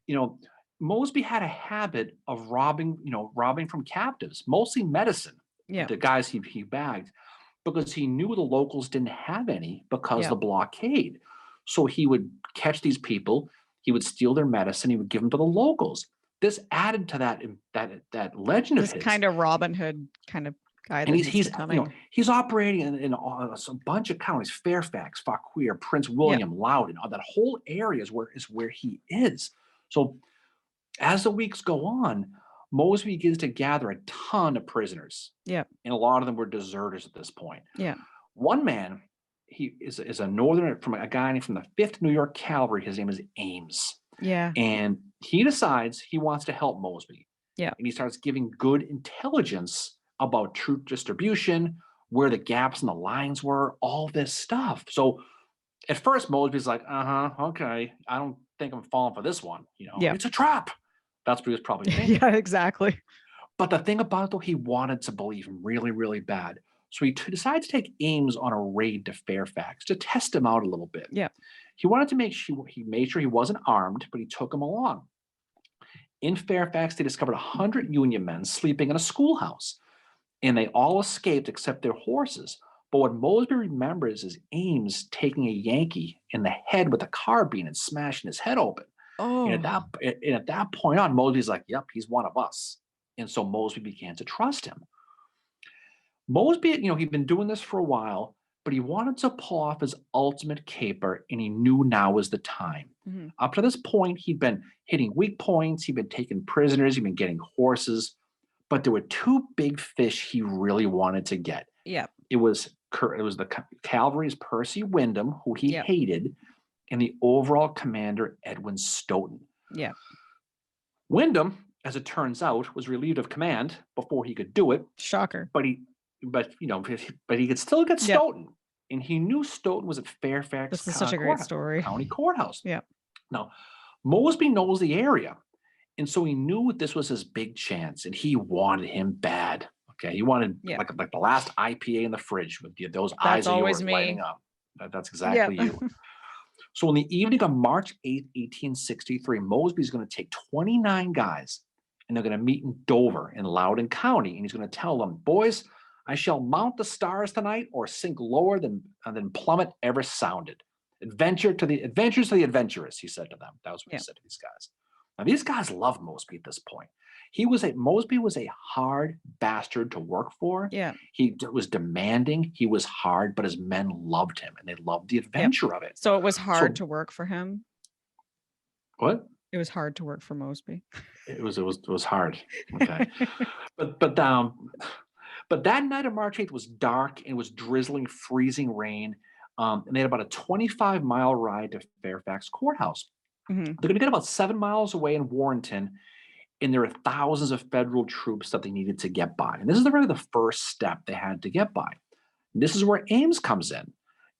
You know, Mosby had a habit of robbing from captives, mostly medicine, Yeah. the guys he bagged, because he knew the locals didn't have any because of Yeah. the blockade. So he would catch these people, he would steal their medicine, he would give them to the locals. This added to that legend of This his. kind of Robin Hood kind of guy And that he's becoming. he's operating in a bunch of counties: Fairfax, Fauquier, Prince William, Loudoun. That whole area is where he is. So as the weeks go on, Mosby begins to gather a ton of prisoners. Yeah. And a lot of them were deserters at this point. Yeah. One man, he is a northerner from a guy from the 5th New York Cavalry. His name is Ames. Yeah. And he decides he wants to help Mosby. Yeah. And he starts giving good intelligence about troop distribution, where the gaps in the lines were, all this stuff. So at first, Mosby's like, okay, I don't think I'm falling for this one. It's a trap. That's what he was probably thinking. Yeah, exactly. But the thing about it, though, he wanted to believe him really, really bad. So he decided to take Ames on a raid to Fairfax to test him out a little bit. Yeah. He wanted to he made sure he wasn't armed, but he took him along. In Fairfax, they discovered 100 Union men sleeping in a schoolhouse, and they all escaped except their horses. But what Mosby remembers is Ames taking a Yankee in the head with a carbine and smashing his head open. Oh. And at that point on, Mosby's like, yep, he's one of us. And so Mosby began to trust him. Mosby, he'd been doing this for a while, but he wanted to pull off his ultimate caper, and he knew now was the time. Mm-hmm. Up to this point, he'd been hitting weak points, he'd been taking prisoners, he'd been getting horses, but there were two big fish he really wanted to get. Yeah. It was the cavalry's Percy Wyndham, who he hated, and the overall commander, Edwin Stoughton. Yeah. Wyndham, as it turns out, was relieved of command before he could do it. Shocker. But he could still get Stoughton, and he knew Stoughton was at Fairfax. This is such a great story. County courthouse. Yeah. Now, Mosby knows the area, and so he knew this was his big chance, and he wanted him bad. Okay, he wanted like the last IPA in the fridge with those eyes of yours lighting up. That's exactly you. So in the evening of March 8th, 1863, Mosby's going to take 29 guys, and they're going to meet in Dover in Loudoun County, and he's going to tell them, boys, I shall mount the stars tonight or sink lower than plummet ever sounded. Adventures to the adventurous, he said to them. That was what he said to these guys. Now, these guys loved Mosby at this point. Mosby was a hard bastard to work for. Yeah. He was demanding. He was hard, but his men loved him, and they loved the adventure of it. So it was hard to work for him. What? It was hard to work for Mosby. It was hard. Okay. but that night of March 8th was dark, and it was drizzling, freezing rain. And they had about a 25-mile ride to Fairfax Courthouse. Mm-hmm. They're going to get about 7 miles away in Warrenton, and there are thousands of federal troops that they needed to get by. And this is really the first step they had to get by. And this is where Ames comes in.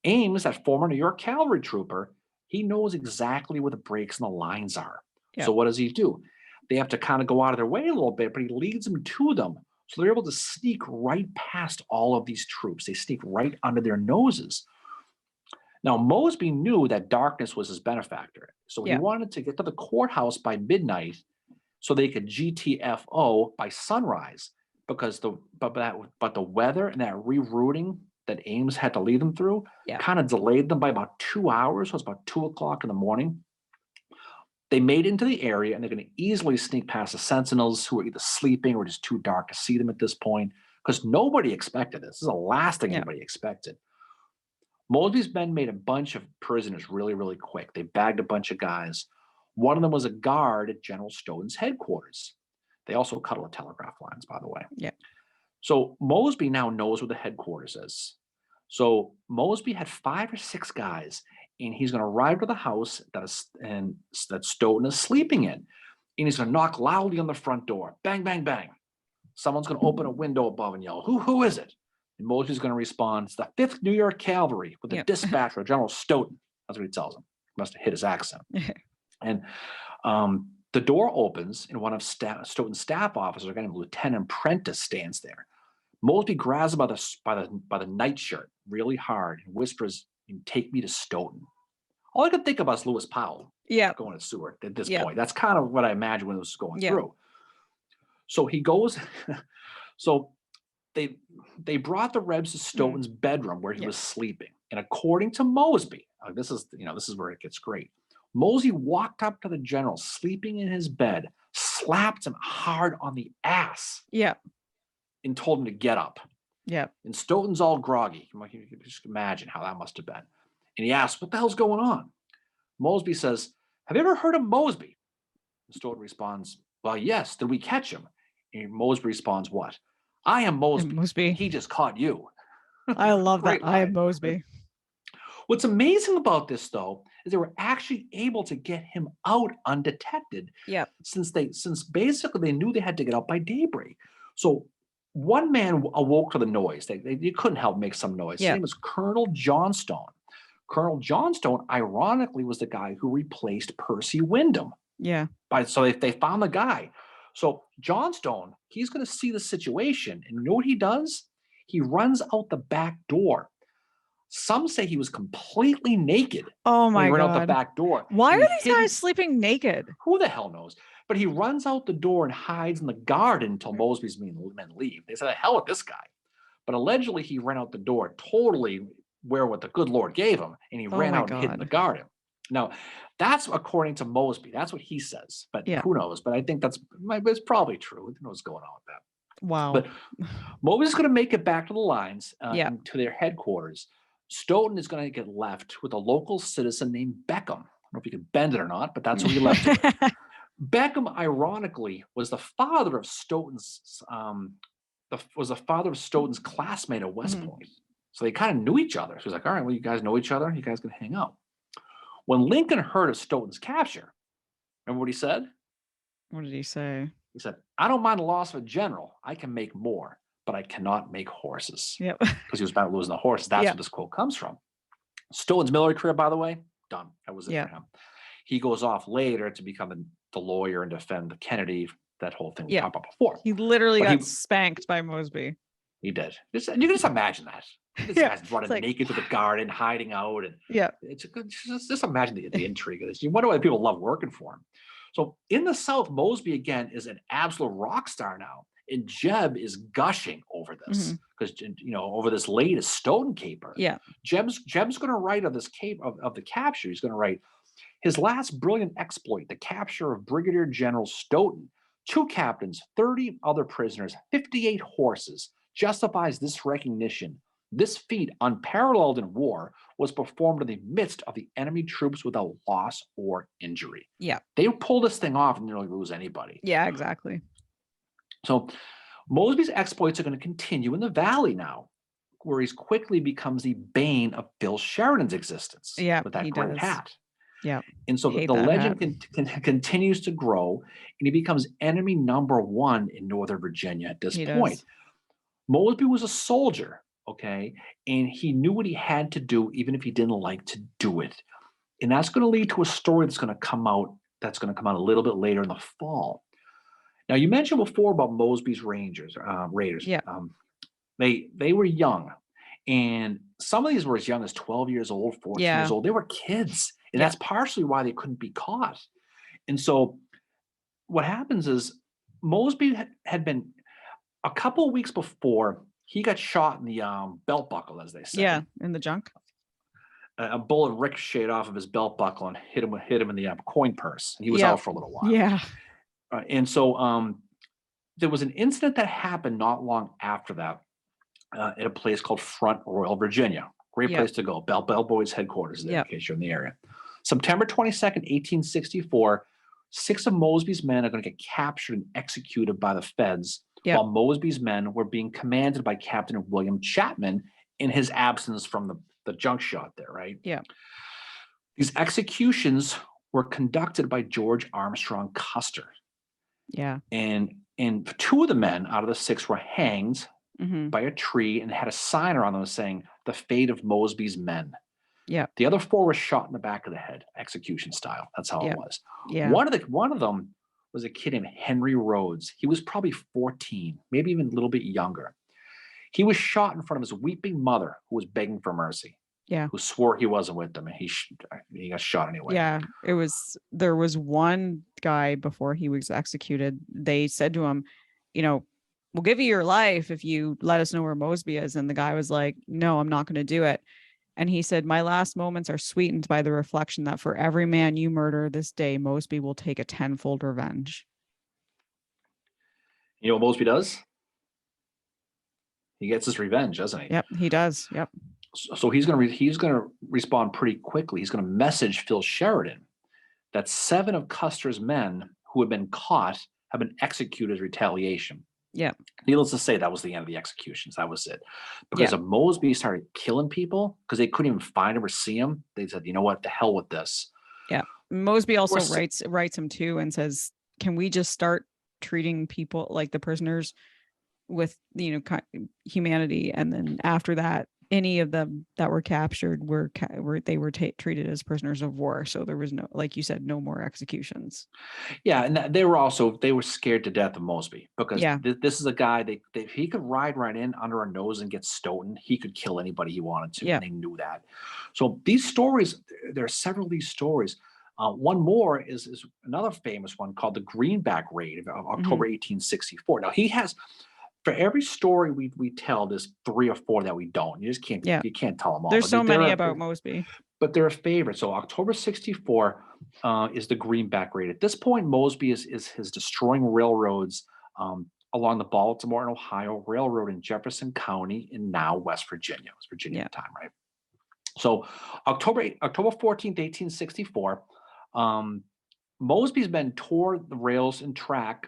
Ames, that former New York cavalry trooper, he knows exactly where the breaks in the lines are. Yeah. So what does he do? They have to kind of go out of their way a little bit, but he leads them to them. So they're able to sneak right past all of these troops. They sneak right under their noses. Now, Mosby knew that darkness was his benefactor. So he wanted to get to the courthouse by midnight so they could GTFO by sunrise, because the weather and that rerouting that Ames had to lead them through kind of delayed them by about 2 hours. So it was about 2 o'clock in the morning. They made it into the area, and they're going to easily sneak past the sentinels, who are either sleeping or just too dark to see them at this point, because nobody expected this. This is the last thing anybody expected. Mosby's men made a bunch of prisoners really, really quick. They bagged a bunch of guys. One of them was a guard at General Stoughton's headquarters. They also cut all the telegraph lines, by the way. Yeah. So Mosby now knows where the headquarters is. So Mosby had 5 or 6 guys, and he's going to arrive to the house that Stoughton is sleeping in. And he's going to knock loudly on the front door. Bang, bang, bang. Someone's going to open a window above and yell, who is it? And Mosby's going to respond, it's the 5th New York Cavalry with the dispatcher, General Stoughton. That's what he tells him. Must have hit his accent. And the door opens, and one of Stoughton's staff officers, a guy named Lieutenant Prentice, stands there. Mosby grabs him by the nightshirt really hard and whispers, "Take me to Stoughton." All I could think about is Lewis Powell going to Seward at this point. That's kind of what I imagined when it was going through. So he goes. So they brought the Rebs to Stoughton's bedroom where he was sleeping, and according to Mosby, this is where it gets great. Mosby walked up to the general sleeping in his bed, slapped him hard on the ass, and told him to get up. And Stoughton's all groggy. You can just imagine how that must have been. And he asks, "What the hell's going on?" Mosby says, "Have you ever heard of Mosby?" And Stoughton responds, "Well, yes. Did we catch him?" And Mosby responds, "What? I am Mosby. He just caught you." I love that. I am Mosby. What's amazing about this, though, is they were actually able to get him out undetected. Since basically they knew they had to get out by daybreak. So one man awoke to the noise. They couldn't help make some noise. His name was Colonel Johnstone. Colonel Johnstone, ironically, was the guy who replaced Percy Wyndham. So they found the guy. So Johnstone, he's going to see the situation, and you know what he does? He runs out the back door. Some say he was completely naked. Oh my God! He ran out the back door. Why are these guys sleeping naked? Who the hell knows? But he runs out the door and hides in the garden until Mosby's men leave. They said, "The hell with this guy." But allegedly, he ran out the door totally where what the good Lord gave him, and he ran out and hid in the garden. Now, that's according to Mosby. That's what he says. But who knows? But I think it's probably true. Who knows what's going on with that? Wow. But Mosby's going to make it back to the lines, to their headquarters. Stoughton is going to get left with a local citizen named Beckham. I don't know if you can bend it or not, but that's who he left it with. Beckham, ironically, was the father of Stoughton's classmate at West Point. So they kind of knew each other. So he's like, "All right, well, you guys know each other. You guys can hang out." When Lincoln heard of Stoughton's capture, remember what he said? What did he say? He said, "I don't mind the loss of a general. I can make more, but I cannot make horses." Because he was about losing the horses. That's where this quote comes from. Stoughton's military career, by the way, done. That was it for him. He goes off later to become the lawyer and defend the Kennedy, that whole thing we talked about before. He literally got spanked by Mosby. He did. You can just imagine that. This guy's running naked to the garden, hiding out. And just imagine the intrigue of this. You wonder why people love working for him. So in the South, Mosby, again, is an absolute rock star now. And Jeb is gushing over this because over this latest Stoughton caper. Jeb's going to write of this of the capture. He's going to write his last brilliant exploit: the capture of Brigadier General Stoughton, 2 captains, 30 other prisoners, 58 horses, justifies this recognition. This feat, unparalleled in war, was performed in the midst of the enemy troops without loss or injury. They pull this thing off and nearly lose anybody. Exactly. So Mosby's exploits are going to continue in the Valley now, where he quickly becomes the bane of Phil Sheridan's existence with that great hat. And so the legend continues to grow, and he becomes enemy number 1 in Northern Virginia at this point. Mosby was a soldier, and he knew what he had to do, even if he didn't like to do it. And that's going to lead to a story that's going to come out a little bit later in the fall. Now, you mentioned before about Mosby's Raiders. They were young, and some of these were as young as 12 years old, 14 years old. They were kids, and that's partially why they couldn't be caught. And so what happens is Mosby had been a couple of weeks before, he got shot in the belt buckle, as they say. In the junk. A bullet ricocheted off of his belt buckle and hit him in the coin purse. And he was out for a little while. And so there was an incident that happened not long after that at a place called Front Royal, Virginia. Great place to go. Bell Boys headquarters there, in case you're in the area. September 22nd, 1864, 6 of Mosby's men are going to get captured and executed by the feds, while Mosby's men were being commanded by Captain William Chapman in his absence from the junk shot there, right? These executions were conducted by George Armstrong Custer. Yeah. And 2 of the men out of the 6 were hanged Mm-hmm. by a tree and had a sign around them saying, "The fate of Mosby's men." Yeah. The other 4 were shot in the back of the head, execution style. That's how Yeah. it was. Yeah. One of them was a kid named Henry Rhodes. He was probably 14, maybe even a little bit younger. He was shot in front of his weeping mother, who was begging for mercy, Yeah. who swore he wasn't with them, and he got shot anyway. Yeah. There was one guy before he was executed. They said to him, we'll give you your life if you let us know where Mosby is. And the guy was like, no, I'm not going to do it. And he said, my last moments are sweetened by the reflection that for every man you murder this day, Mosby will take a tenfold revenge. You know what Mosby does? He gets his revenge, doesn't he? Yep, he does. Yep. So he's gonna respond pretty quickly. He's gonna message Phil Sheridan that 7 of Custer's men who had been caught have been executed as retaliation. Yeah. Needless to say, that was the end of the executions. That was it. Because Yeah. if Mosby started killing people because they couldn't even find him or see him, they said, "You know what? The hell with this." Yeah. Mosby also We're s- writes him too and says, can we just start treating people like the prisoners with humanity, and then after that any of them that were captured were treated as prisoners of war, so there was no, like you said, no more executions. Yeah, and they were scared to death of Mosby because Yeah. this is a guy he could ride in under our nose and get stolen. He could kill anybody he wanted to, Yeah. and they knew that. So these stories, there are several of these stories. One more is another famous one called the Greenback Raid of October 1864. Now he has, for every story we tell, there's 3 or 4 that we don't. You just can't Yeah. you can't tell them all. There's But so many about Mosby. But they're a favorite. So October 64 is the Greenback Raid. At this point, Mosby is destroying railroads along the Baltimore and Ohio Railroad in Jefferson County in now West Virginia. It was Virginia at the time, right? So October 14th, 1864, Mosby's men tore the rails and track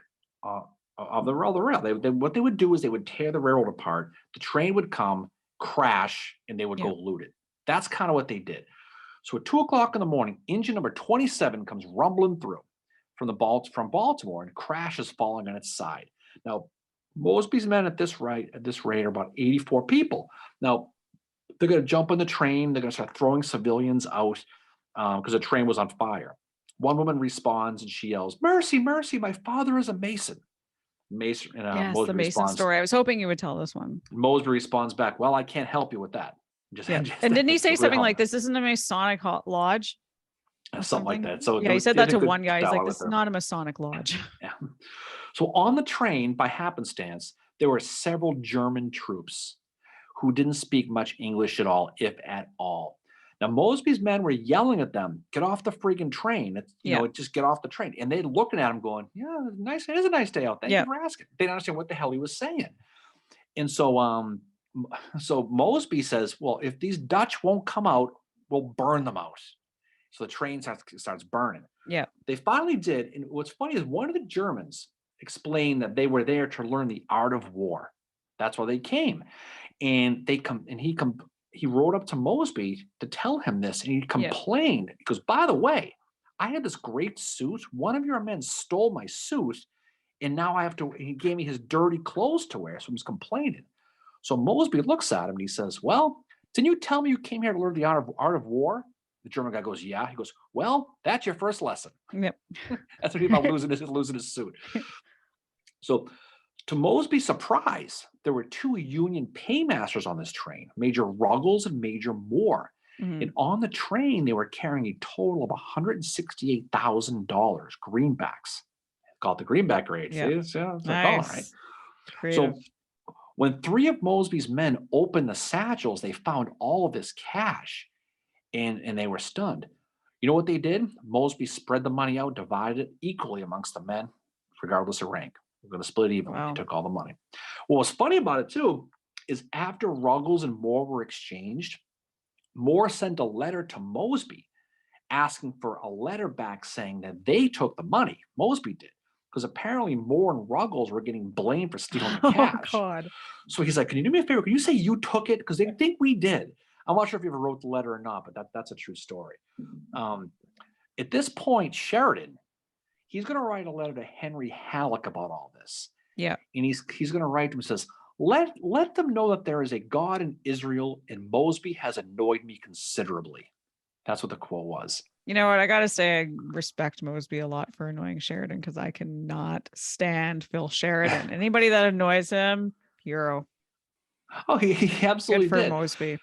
of the rail. What they would do is they would tear the railroad apart. The train would come, crash, and they would go loot it. That's kind of what they did. So at 2 o'clock in the morning, engine number 27 comes rumbling through from Baltimore, and crashes falling on its side. Now, Mosby's men at this rate are about 84 people. Now, they're going to jump on the train. They're going to start throwing civilians out because the train was on fire. One woman responds and she yells, "Mercy, mercy, my father is a Mason." Yes, the Mason story. I was hoping you would tell this one. Mosby responds back, "Well, I can't help you with that." And didn't he say something like, "This isn't a Masonic lodge"? Something like that. So yeah, he said that to one guy. He's like, "This is not a Masonic lodge." Yeah. So on the train, by happenstance, there were several German troops who didn't speak much English at all, if at all. Now, Mosby's men were yelling at them, "Get off the freaking train. Just get off the train." And they're looking at him going, "Yeah, nice. It is a nice day out. Thank you for asking." They didn't understand what the hell he was saying. And so Mosby says, "Well, if these Dutch won't come out, we'll burn them out." So the train starts burning. Yeah. They finally did. And what's funny is one of the Germans explained that they were there to learn the art of war. That's why they came. And he rode up to Mosby to tell him this, and he complained. He goes, "By the way, I had this great suit. One of your men stole my suit, and now he gave me his dirty clothes to wear." So he was complaining. So Mosby looks at him and he says, "Well, didn't you tell me you came here to learn the art of war?" The German guy goes, "Yeah." He goes, "Well, that's your first lesson." Yep. That's what he about losing his suit. So, to Mosby's surprise, there were 2 Union paymasters on this train, Major Ruggles and Major Moore. And on the train, they were carrying a total of $168,000 greenbacks. Called the Greenback Raid. Yeah. See, that's nice. right? Creative. So, when 3 of Mosby's men opened the satchels, they found all of this cash, and they were stunned. You know what they did? Mosby spread the money out, divided it equally amongst the men, regardless of rank. We're going to split it evenly. Wow. They took all the money. Well, what's funny about it, too, is after Ruggles and Moore were exchanged, Moore sent a letter to Mosby asking for a letter back saying that they took the money. Mosby did. Because apparently Moore and Ruggles were getting blamed for stealing the cash. Oh, God. So he's like, "Can you do me a favor? Can you say you took it? Because they think we did." I'm not sure if you ever wrote the letter or not, but that's a true story. At this point, Sheridan, he's going to write a letter to Henry Halleck about all this. Yeah. And he's going to write to him and says, let them know that there is a God in Israel, and Mosby has annoyed me considerably. That's what the quote was. You know what? I got to say, I respect Mosby a lot for annoying Sheridan, because I cannot stand Phil Sheridan. Anybody that annoys him, hero. Oh, he absolutely Good for did. Mosby.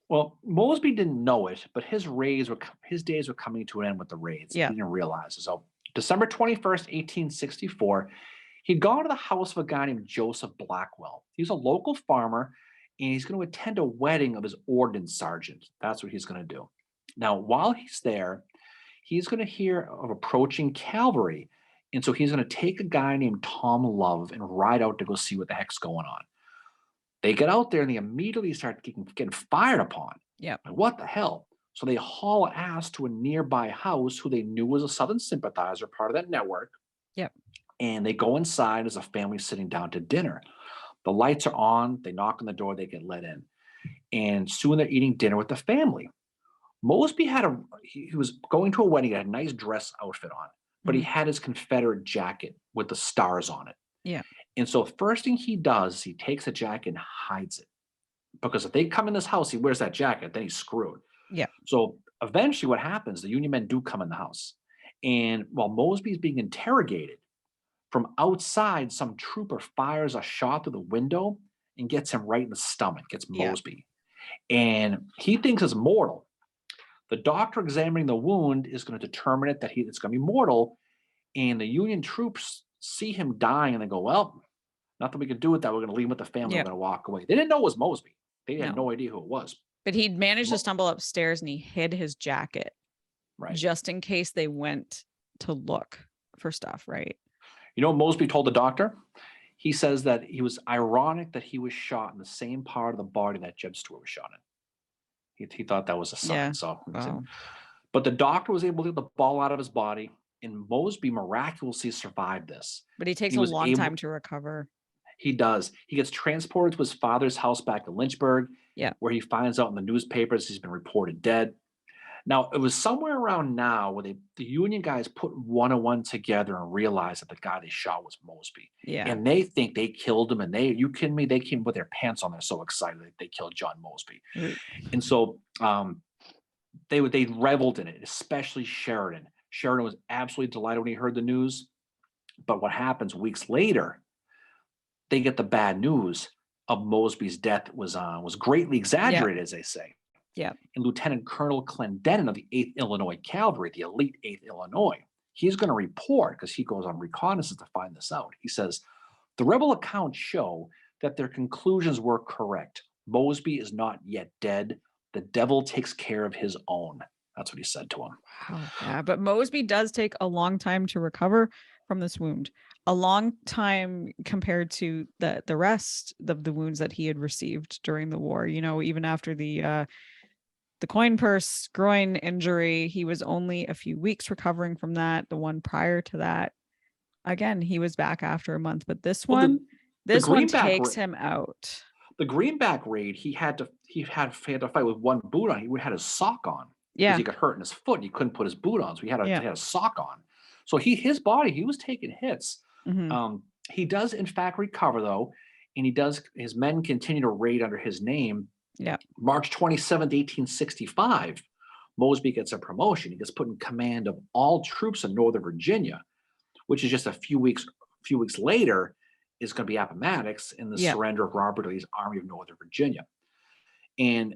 Well, Mosby didn't know it, but his days were coming to an end with the raids. Yeah. He didn't realize it. So December 21st, 1864, he'd gone to the house of a guy named Joseph Blackwell. He's a local farmer, and he's going to attend a wedding of his ordnance sergeant. That's what he's going to do. Now, while he's there, he's going to hear of approaching cavalry. And so he's going to take a guy named Tom Love and ride out to go see what the heck's going on. They get out there and they immediately start getting fired upon. Yeah. Like, what the hell? So they haul ass to a nearby house who they knew was a Southern sympathizer, part of that network. Yep. And they go inside as a family sitting down to dinner. The lights are on. They knock on the door. They get let in. And soon they're eating dinner with the family. Mosby he was going to a wedding. He had a nice dress outfit on, but he had his Confederate jacket with the stars on it. Yeah. And so the first thing he does is he takes the jacket and hides it. Because if they come in this house, he wears that jacket, then he's screwed. Yeah. So eventually what happens, the Union men do come in the house. And while Mosby's being interrogated, from outside, some trooper fires a shot through the window and gets him right in the stomach, gets Mosby. Yeah. And he thinks it's mortal. The doctor examining the wound is going to determine it's going to be mortal. And the Union troops see him dying and they go, well, nothing we can do with that. We're going to leave him with the family. We're going to walk away. They didn't know it was Mosby. They had no idea who it was. But he'd managed to stumble upstairs and he hid his jacket. Right. Just in case they went to look for stuff, right? You know what Mosby told the doctor? He says that he was ironic that he was shot in the same part of the body that Jeb Stuart was shot in. He thought that was a sign. Yeah. So, wow. But the doctor was able to get the ball out of his body, and Mosby miraculously survived this. But he takes a long time to recover. He does. He gets transported to his father's house back in Lynchburg, where he finds out in the newspapers he's been reported dead. Now, it was somewhere around now where the Union guys put one and one together and realized that the guy they shot was Mosby. Yeah. And they think they killed him. And you kidding me? They came with their pants on. They're so excited that they killed John Mosby. Mm. And so they reveled in it, especially Sheridan. Sheridan was absolutely delighted when he heard the news. But what happens weeks later, they get the bad news of Mosby's death was greatly exaggerated, as they say. Yeah. And Lieutenant Colonel Clendenin of the 8th Illinois Cavalry, the elite 8th Illinois, he's going to report, because he goes on reconnaissance to find this out. He says, the rebel accounts show that their conclusions were correct. Mosby is not yet dead. The devil takes care of his own. That's what he said to him. Wow. Yeah, but Mosby does take a long time to recover from this wound. A long time compared to the rest of the wounds that he had received during the war. You know, even after the coin purse groin injury, he was only a few weeks recovering from that. The one prior to that, again, he was back after a month. But this one takes him out. The Greenback raid, he had to fight with one boot on. He had his sock on. Yeah, because he got hurt in his foot. And he couldn't put his boot on, so he had a sock on. So he was taking hits. Mm-hmm. He does in fact recover though, and his men continue to raid under his name. Yeah. March 27th, 1865, Mosby gets a promotion. He gets put in command of all troops in Northern Virginia, which is just a few weeks later is going to be Appomattox in the surrender of Robert Lee's Army of Northern Virginia. And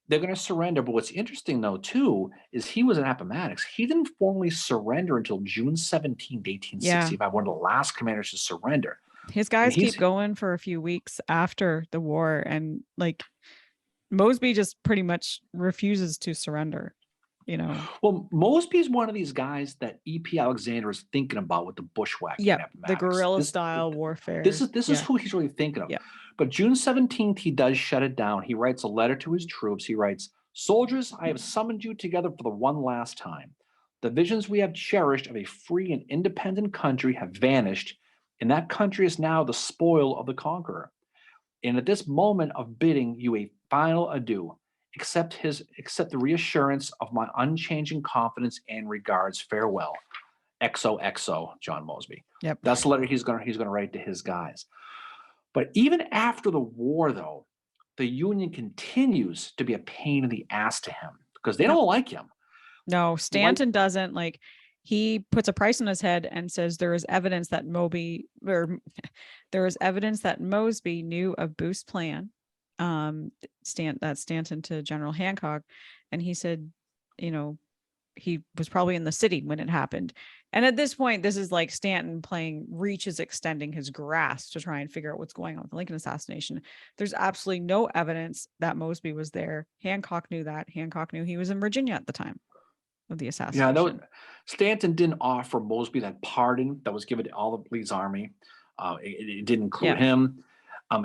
they're going to surrender. But what's interesting though, too, is he was in Appomattox. He didn't formally surrender until June 17th, 1865, one of the last commanders to surrender. His guys keep going for a few weeks after the war, and like Mosby just pretty much refuses to surrender, you know. Well, Mosby's one of these guys that E.P. Alexander is thinking about with the bushwhacking. Yeah, the guerrilla style warfare. This is who he's really thinking of. Yeah. But June 17th, he does shut it down. He writes a letter to his troops. He writes, "Soldiers, I have summoned you together for the one last time. The visions we have cherished of a free and independent country have vanished, and that country is now the spoil of the conqueror. And at this moment of bidding you a final adieu. Accept the reassurance of my unchanging confidence and regards. Farewell. XOXO, John Mosby. Yep. That's the letter he's gonna write to his guys. But even after the war, though, the Union continues to be a pain in the ass to him because they don't like him. No, Stanton doesn't. Like, he puts a price on his head and says there is evidence that Mosby knew of Booth's plan. Stanton to General Hancock, and he said, he was probably in the city when it happened. And at this point, this is like Stanton playing reaches, extending his grasp to try and figure out what's going on with the Lincoln assassination. There's absolutely no evidence that Mosby was there. Hancock knew that. Hancock knew he was in Virginia at the time of the assassination. Yeah, Stanton didn't offer Mosby that pardon that was given to all of Lee's army. It didn't include him.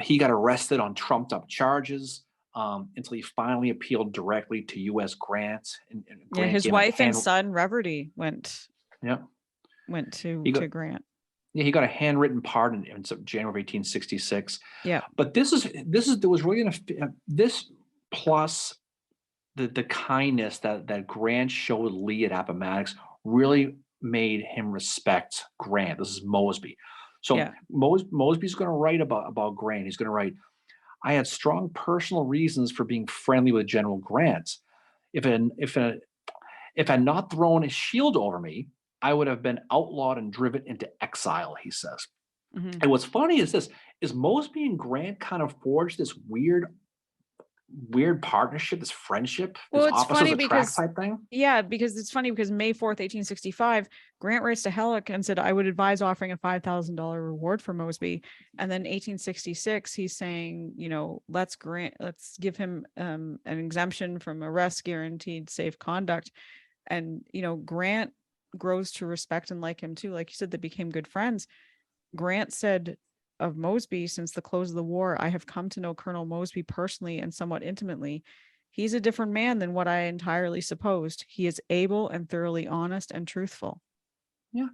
He got arrested on trumped up charges until he finally appealed directly to U.S. Grant. And Grant his wife and son Reverdy went to Grant. Yeah, he got a handwritten pardon in January of 1866. Yeah, but there was really this plus the kindness that Grant showed Lee at Appomattox really made him respect Grant. This is Mosby. So Mosby's going to write about Grant. He's going to write, I had strong personal reasons for being friendly with General Grant. If had not thrown his shield over me, I would have been outlawed and driven into exile, he says. Mm-hmm. And what's funny is Mosby and Grant kind of forged this weird partnership, this friendship, this opposites attract type thing. Yeah, because it's funny because May 4th, 1865, Grant writes to Halleck and said, I would advise offering a $5,000 reward for Mosby. And then 1866, he's saying, let's give him an exemption from arrest, guaranteed safe conduct. And, Grant grows to respect and like him too. Like you said, they became good friends. Grant said of Mosby, since the close of the war, I have come to know Colonel Mosby personally and somewhat intimately. He's a different man than what I entirely supposed. He is able and thoroughly honest and truthful. Yeah.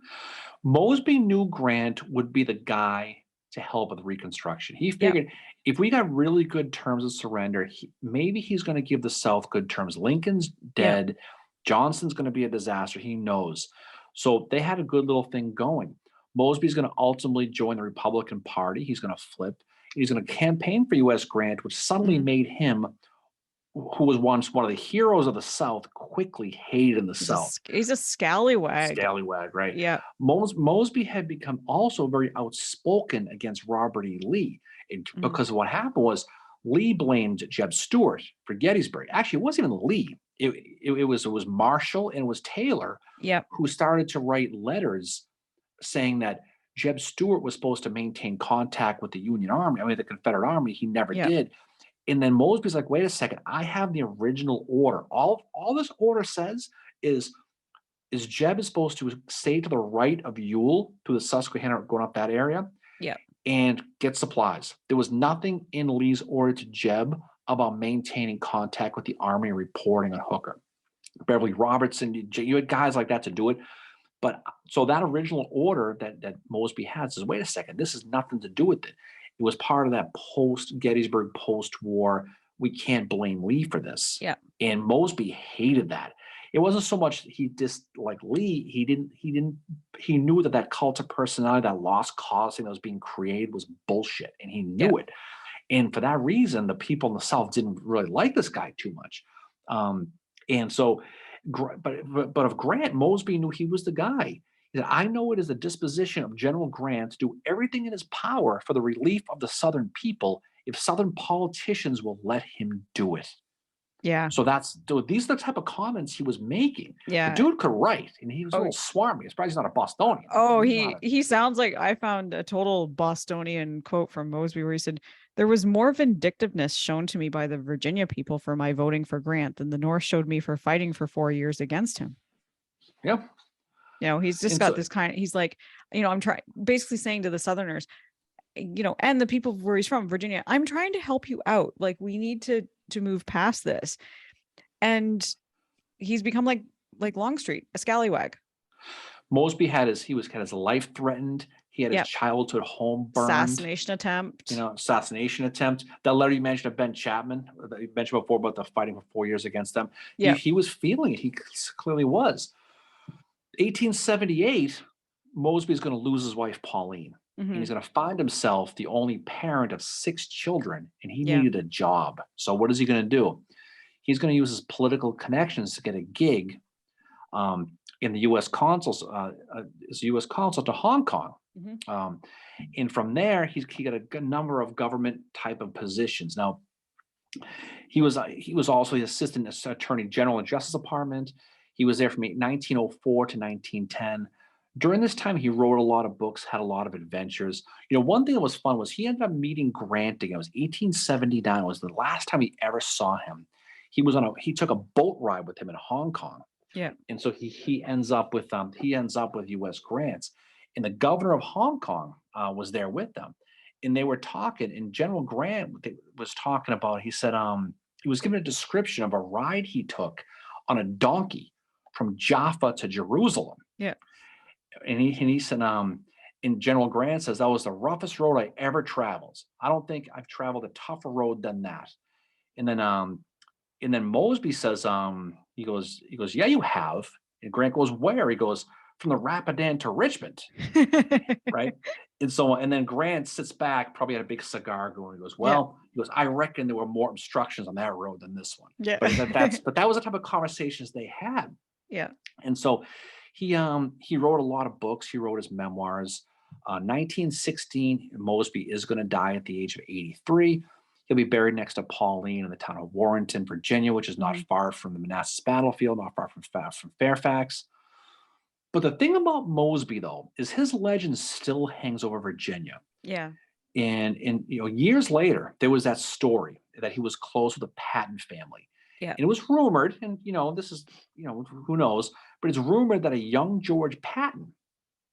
Mosby knew Grant would be the guy to help with Reconstruction. He figured if we got really good terms of surrender, maybe he's going to give the South good terms. Lincoln's dead. Johnston's going to be a disaster. He knows. So they had a good little thing going. Mosby's going to ultimately join the Republican Party. He's going to flip. He's going to campaign for U.S. Grant, which suddenly made him, who was once one of the heroes of the South, quickly hated in the South. He's a scallywag. Scallywag, right? Yeah. Mosby had become also very outspoken against Robert E. Lee because what happened was Lee blamed Jeb Stuart for Gettysburg. Actually, it wasn't even Lee. It was Marshall and it was Taylor who started to write letters saying that Jeb Stuart was supposed to maintain contact with the Union Army, the Confederate Army. He never did. And then Mosby's like, wait a second, I have the original order. All this order says is Jeb is supposed to stay to the right of Ewell to the Susquehanna going up that area and get supplies. There was nothing in Lee's order to Jeb about maintaining contact with the Army and reporting on Hooker. Beverly Robertson, you had guys like that to do it. But so that original order that Mosby had says, wait a second, this has nothing to do with it. It was part of that Gettysburg post-war. We can't blame Lee for this. Yeah. And Mosby hated that. It wasn't so much he disliked Lee. He knew that cult of personality, that lost cause thing that was being created was bullshit. And he knew it. And for that reason, the people in the South didn't really like this guy too much. And so, but of Grant, Mosby knew he was the guy. He said, I know it is the disposition of General Grant to do everything in his power for the relief of the Southern people if Southern politicians will let him do it. Yeah. So these are the type of comments he was making. Yeah. The dude could write, and he was a little swarmy. I'm surprised he's not a Bostonian. Oh, he sounds like, I found a total Bostonian quote from Mosby where he said, there was more vindictiveness shown to me by the Virginia people for my voting for Grant than the North showed me for fighting for 4 years against him. Yeah. He's just got this he's like, I'm basically saying to the Southerners, and the people where he's from, Virginia, I'm trying to help you out. Like, we need to move past this. And he's become like Longstreet, a scallywag. Mosby had his life threatened. He had his childhood home burned. Assassination attempt. That letter you mentioned of Ben Chapman, that you mentioned before about the fighting for 4 years against them. Yeah. He was feeling it. He clearly was. 1878, Mosby's going to lose his wife, Pauline. And he's going to find himself the only parent of 6 children, and he needed a job. So what is he going to do? He's going to use his political connections to get a gig in the U.S. consuls, as U.S. consul to Hong Kong. And from there, he got a good number of government type of positions. Now, he was also the assistant attorney general in the Justice Department. He was there from 1904 to 1910. During this time, he wrote a lot of books, had a lot of adventures. One thing that was fun was he ended up meeting Grant again. It was 1879. It was the last time he ever saw him. He took a boat ride with him in Hong Kong. Yeah. And so he ends up with U.S. Grants. And the governor of Hong Kong was there with them. And they were talking, and General Grant was talking about, he said, he was given a description of a ride he took on a donkey from Jaffa to Jerusalem. Yeah. And he said, and General Grant says, that was the roughest road I ever traveled. I don't think I've traveled a tougher road than that. And then Mosby says, he goes, yeah, you have. And Grant goes, where? He goes, from the Rapidan to Richmond. Right. And then Grant sits back, probably had a big cigar going. He goes, I reckon there were more obstructions on that road than this one. Yeah. But that was the type of conversations they had. Yeah. And so he wrote a lot of books. He wrote his memoirs. 1916, Mosby is going to die at the age of 83. He'll be buried next to Pauline in the town of Warrenton, Virginia, which is not far from the Manassas battlefield, not far from Fairfax. But the thing about Mosby, though, is his legend still hangs over Virginia. Yeah. And years later, there was that story that he was close with the Patton family. Yeah. And it was rumored, and this is, who knows, but it's rumored that a young George Patton,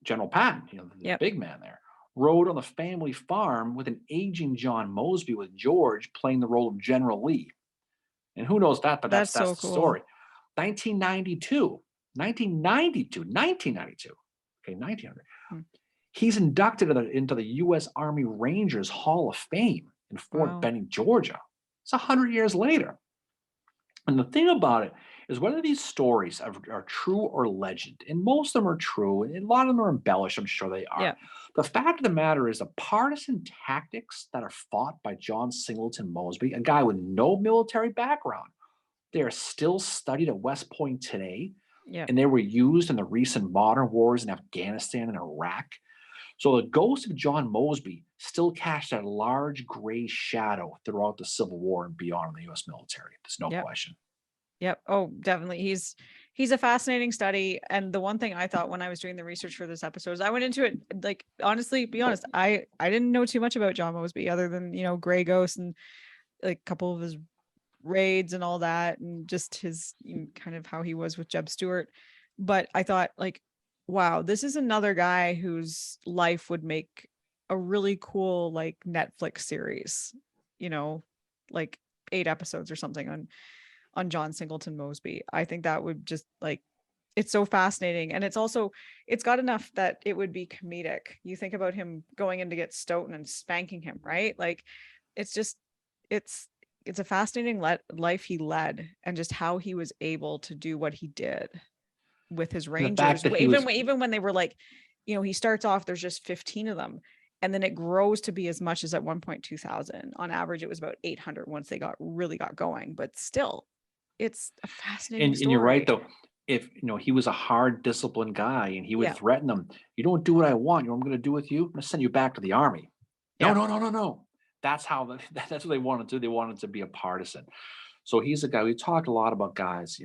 General Patton, the big man there, rode on the family farm with an aging John Mosby, with George playing the role of General Lee. And who knows that, but that's so the cool. story. 1992. Okay, 1900. He's inducted into the U.S. Army Rangers Hall of Fame in Fort Benning, Georgia. It's 100 years later. And the thing about it is, whether these stories are true or legend, and most of them are true, and a lot of them are embellished, I'm sure they are. Yeah. The fact of the matter is, the partisan tactics that are fought by John Singleton Mosby, a guy with no military background, they are still studied at West Point today. Yeah. And they were used in the recent modern wars in Afghanistan and Iraq. So the ghost of John Mosby still cast a large gray shadow throughout the Civil War and beyond in the U.S. military. There's no question. Yep. Oh, definitely. He's a fascinating study. And the one thing I thought when I was doing the research for this episode is, I went into it, like, honestly, be honest, I didn't know too much about John Mosby other than, Gray Ghost and like a couple of his raids and all that, and just his kind of how he was with Jeb Stuart. But I thought, like, wow, this is another guy whose life would make a really cool, like, Netflix series, like 8 episodes or something on John Singleton Mosby. I think that would just, like, it's so fascinating. And it's got enough that it would be comedic. You think about him going in to get Stoughton and spanking him, right? Like, it's a fascinating life he led, and just how he was able to do what he did with his Rangers. Even when they were like, he starts off, there's just 15 of them. And then it grows to be as much as at one point 2,000. On average, it was about 800 once they really got going. But still, it's a fascinating story. And you're right, though. If he was a hard, disciplined guy, and he would threaten them, you don't do what I want, I'm going to do with you, I'm going to send you back to the army. No. That's what they wanted to do. They wanted to be a partisan. So he's a guy. We talked a lot about guys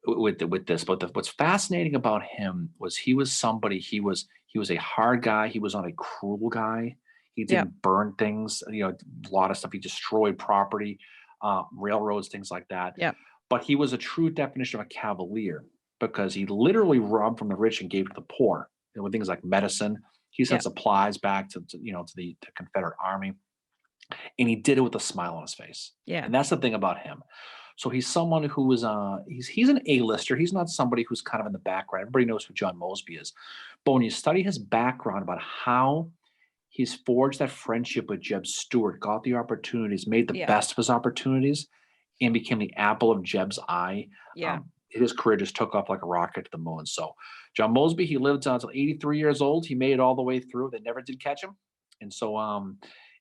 with this, but what's fascinating about him was he was a hard guy. He was not a cruel guy. He didn't burn things. A lot of stuff. He destroyed property, railroads, things like that. Yeah. But he was a true definition of a cavalier, because he literally robbed from the rich and gave to the poor. With things like medicine. He sent supplies back to the Confederate Army, and he did it with a smile on his face. Yeah. And that's the thing about him. So he's someone who is he's an A-lister. He's not somebody who's kind of in the background. Everybody knows who John Mosby is. But when you study his background about how he's forged that friendship with Jeb Stuart, got the opportunities, made the best of his opportunities, and became the apple of Jeb's eye. His career just took off like a rocket to the moon. So John Mosby, he lived until 83 years old. He made it all the way through. They never did catch him. And so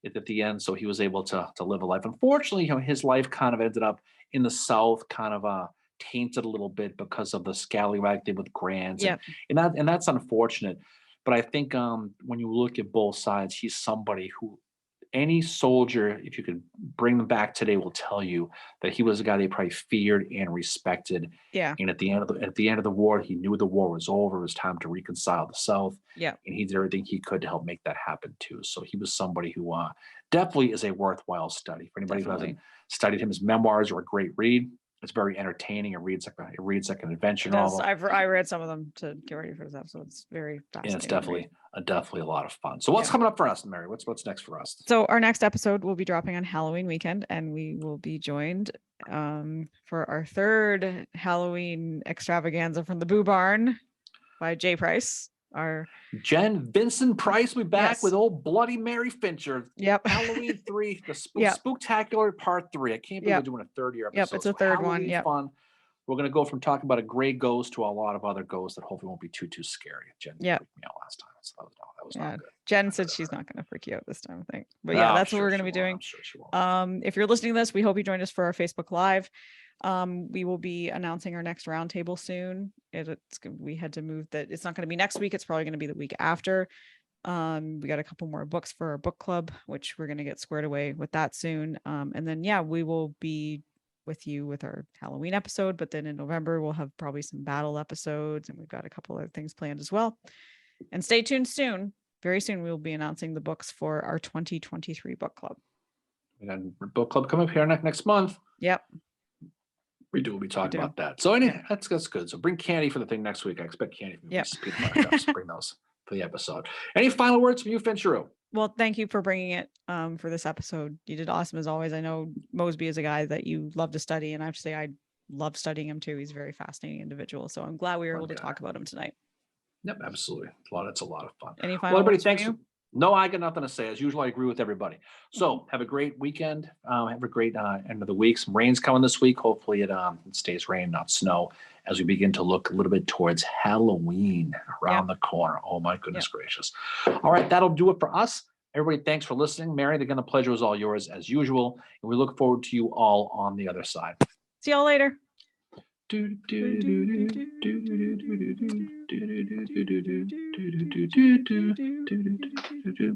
at the end, so he was able to live a life. Unfortunately, his life kind of ended up in the South, kind of tainted a little bit because of the scallywag thing with grants. And that's unfortunate. But I think when you look at both sides, he's somebody who any soldier, if you could bring them back today, will tell you that he was a guy they probably feared and respected. And at the end of the war, he knew the war was over. It was time to reconcile the South. And he did everything he could to help make that happen too. So he was somebody who definitely is a worthwhile study. For anybody who hasn't studied him, his memoirs are a great read. It's very entertaining. It reads like an adventure novel. I read some of them to get ready for this episode. It's very fascinating. And it's definitely a lot of fun. So what's coming up for us, Mary? What's next for us? So our next episode will be dropping on Halloween weekend, and we will be joined for our third Halloween extravaganza from the Boo Barn by Jay Price. Our Jen Vincent Price will be back with old Bloody Mary Fincher. Halloween 3, the Spooktacular Part 3. I can't believe we're doing a third year episode. It's a third one. Fun. We're going to go from talking about a gray ghost to a lot of other ghosts that hopefully won't be too scary. Jen freaked me out last time. So that was not good. Jen said she's not going to freak you out this time, I think. But that's what we're going to be doing. I'm sure she won't. If you're listening to this, we hope you joined us for our Facebook Live. We will be announcing our next roundtable soon. We had to move that. It's not going to be next week. It's probably going to be the week after. We got a couple more books for our book club, which we're going to get squared away with that soon. And then, we will be with you with our Halloween episode, but then in November, we'll have probably some battle episodes, and we've got a couple other things planned as well. And stay tuned soon. Very soon, we'll be announcing the books for our 2023 book club. We got a book club coming up here next month. We'll be talking about that. So that's good. So bring candy for the thing next week. I expect candy from you. So bring those for the episode. Any final words from you, Fincheru? Well, thank you for bringing it for this episode. You did awesome as always. I know Mosby is a guy that you love to study, and I have to say I love studying him too. He's a very fascinating individual. So I'm glad we were able to talk about him tonight. Yep, absolutely. It's a lot of fun. Any final words from you? No, I got nothing to say. As usual, I agree with everybody. So have a great weekend. Have a great end of the week. Some rain's coming this week. Hopefully it stays rain, not snow, as we begin to look a little bit towards Halloween around the corner. Oh, my goodness gracious. All right, that'll do it for us. Everybody, thanks for listening. Mary, again, the pleasure was all yours as usual. And we look forward to you all on the other side. See y'all later.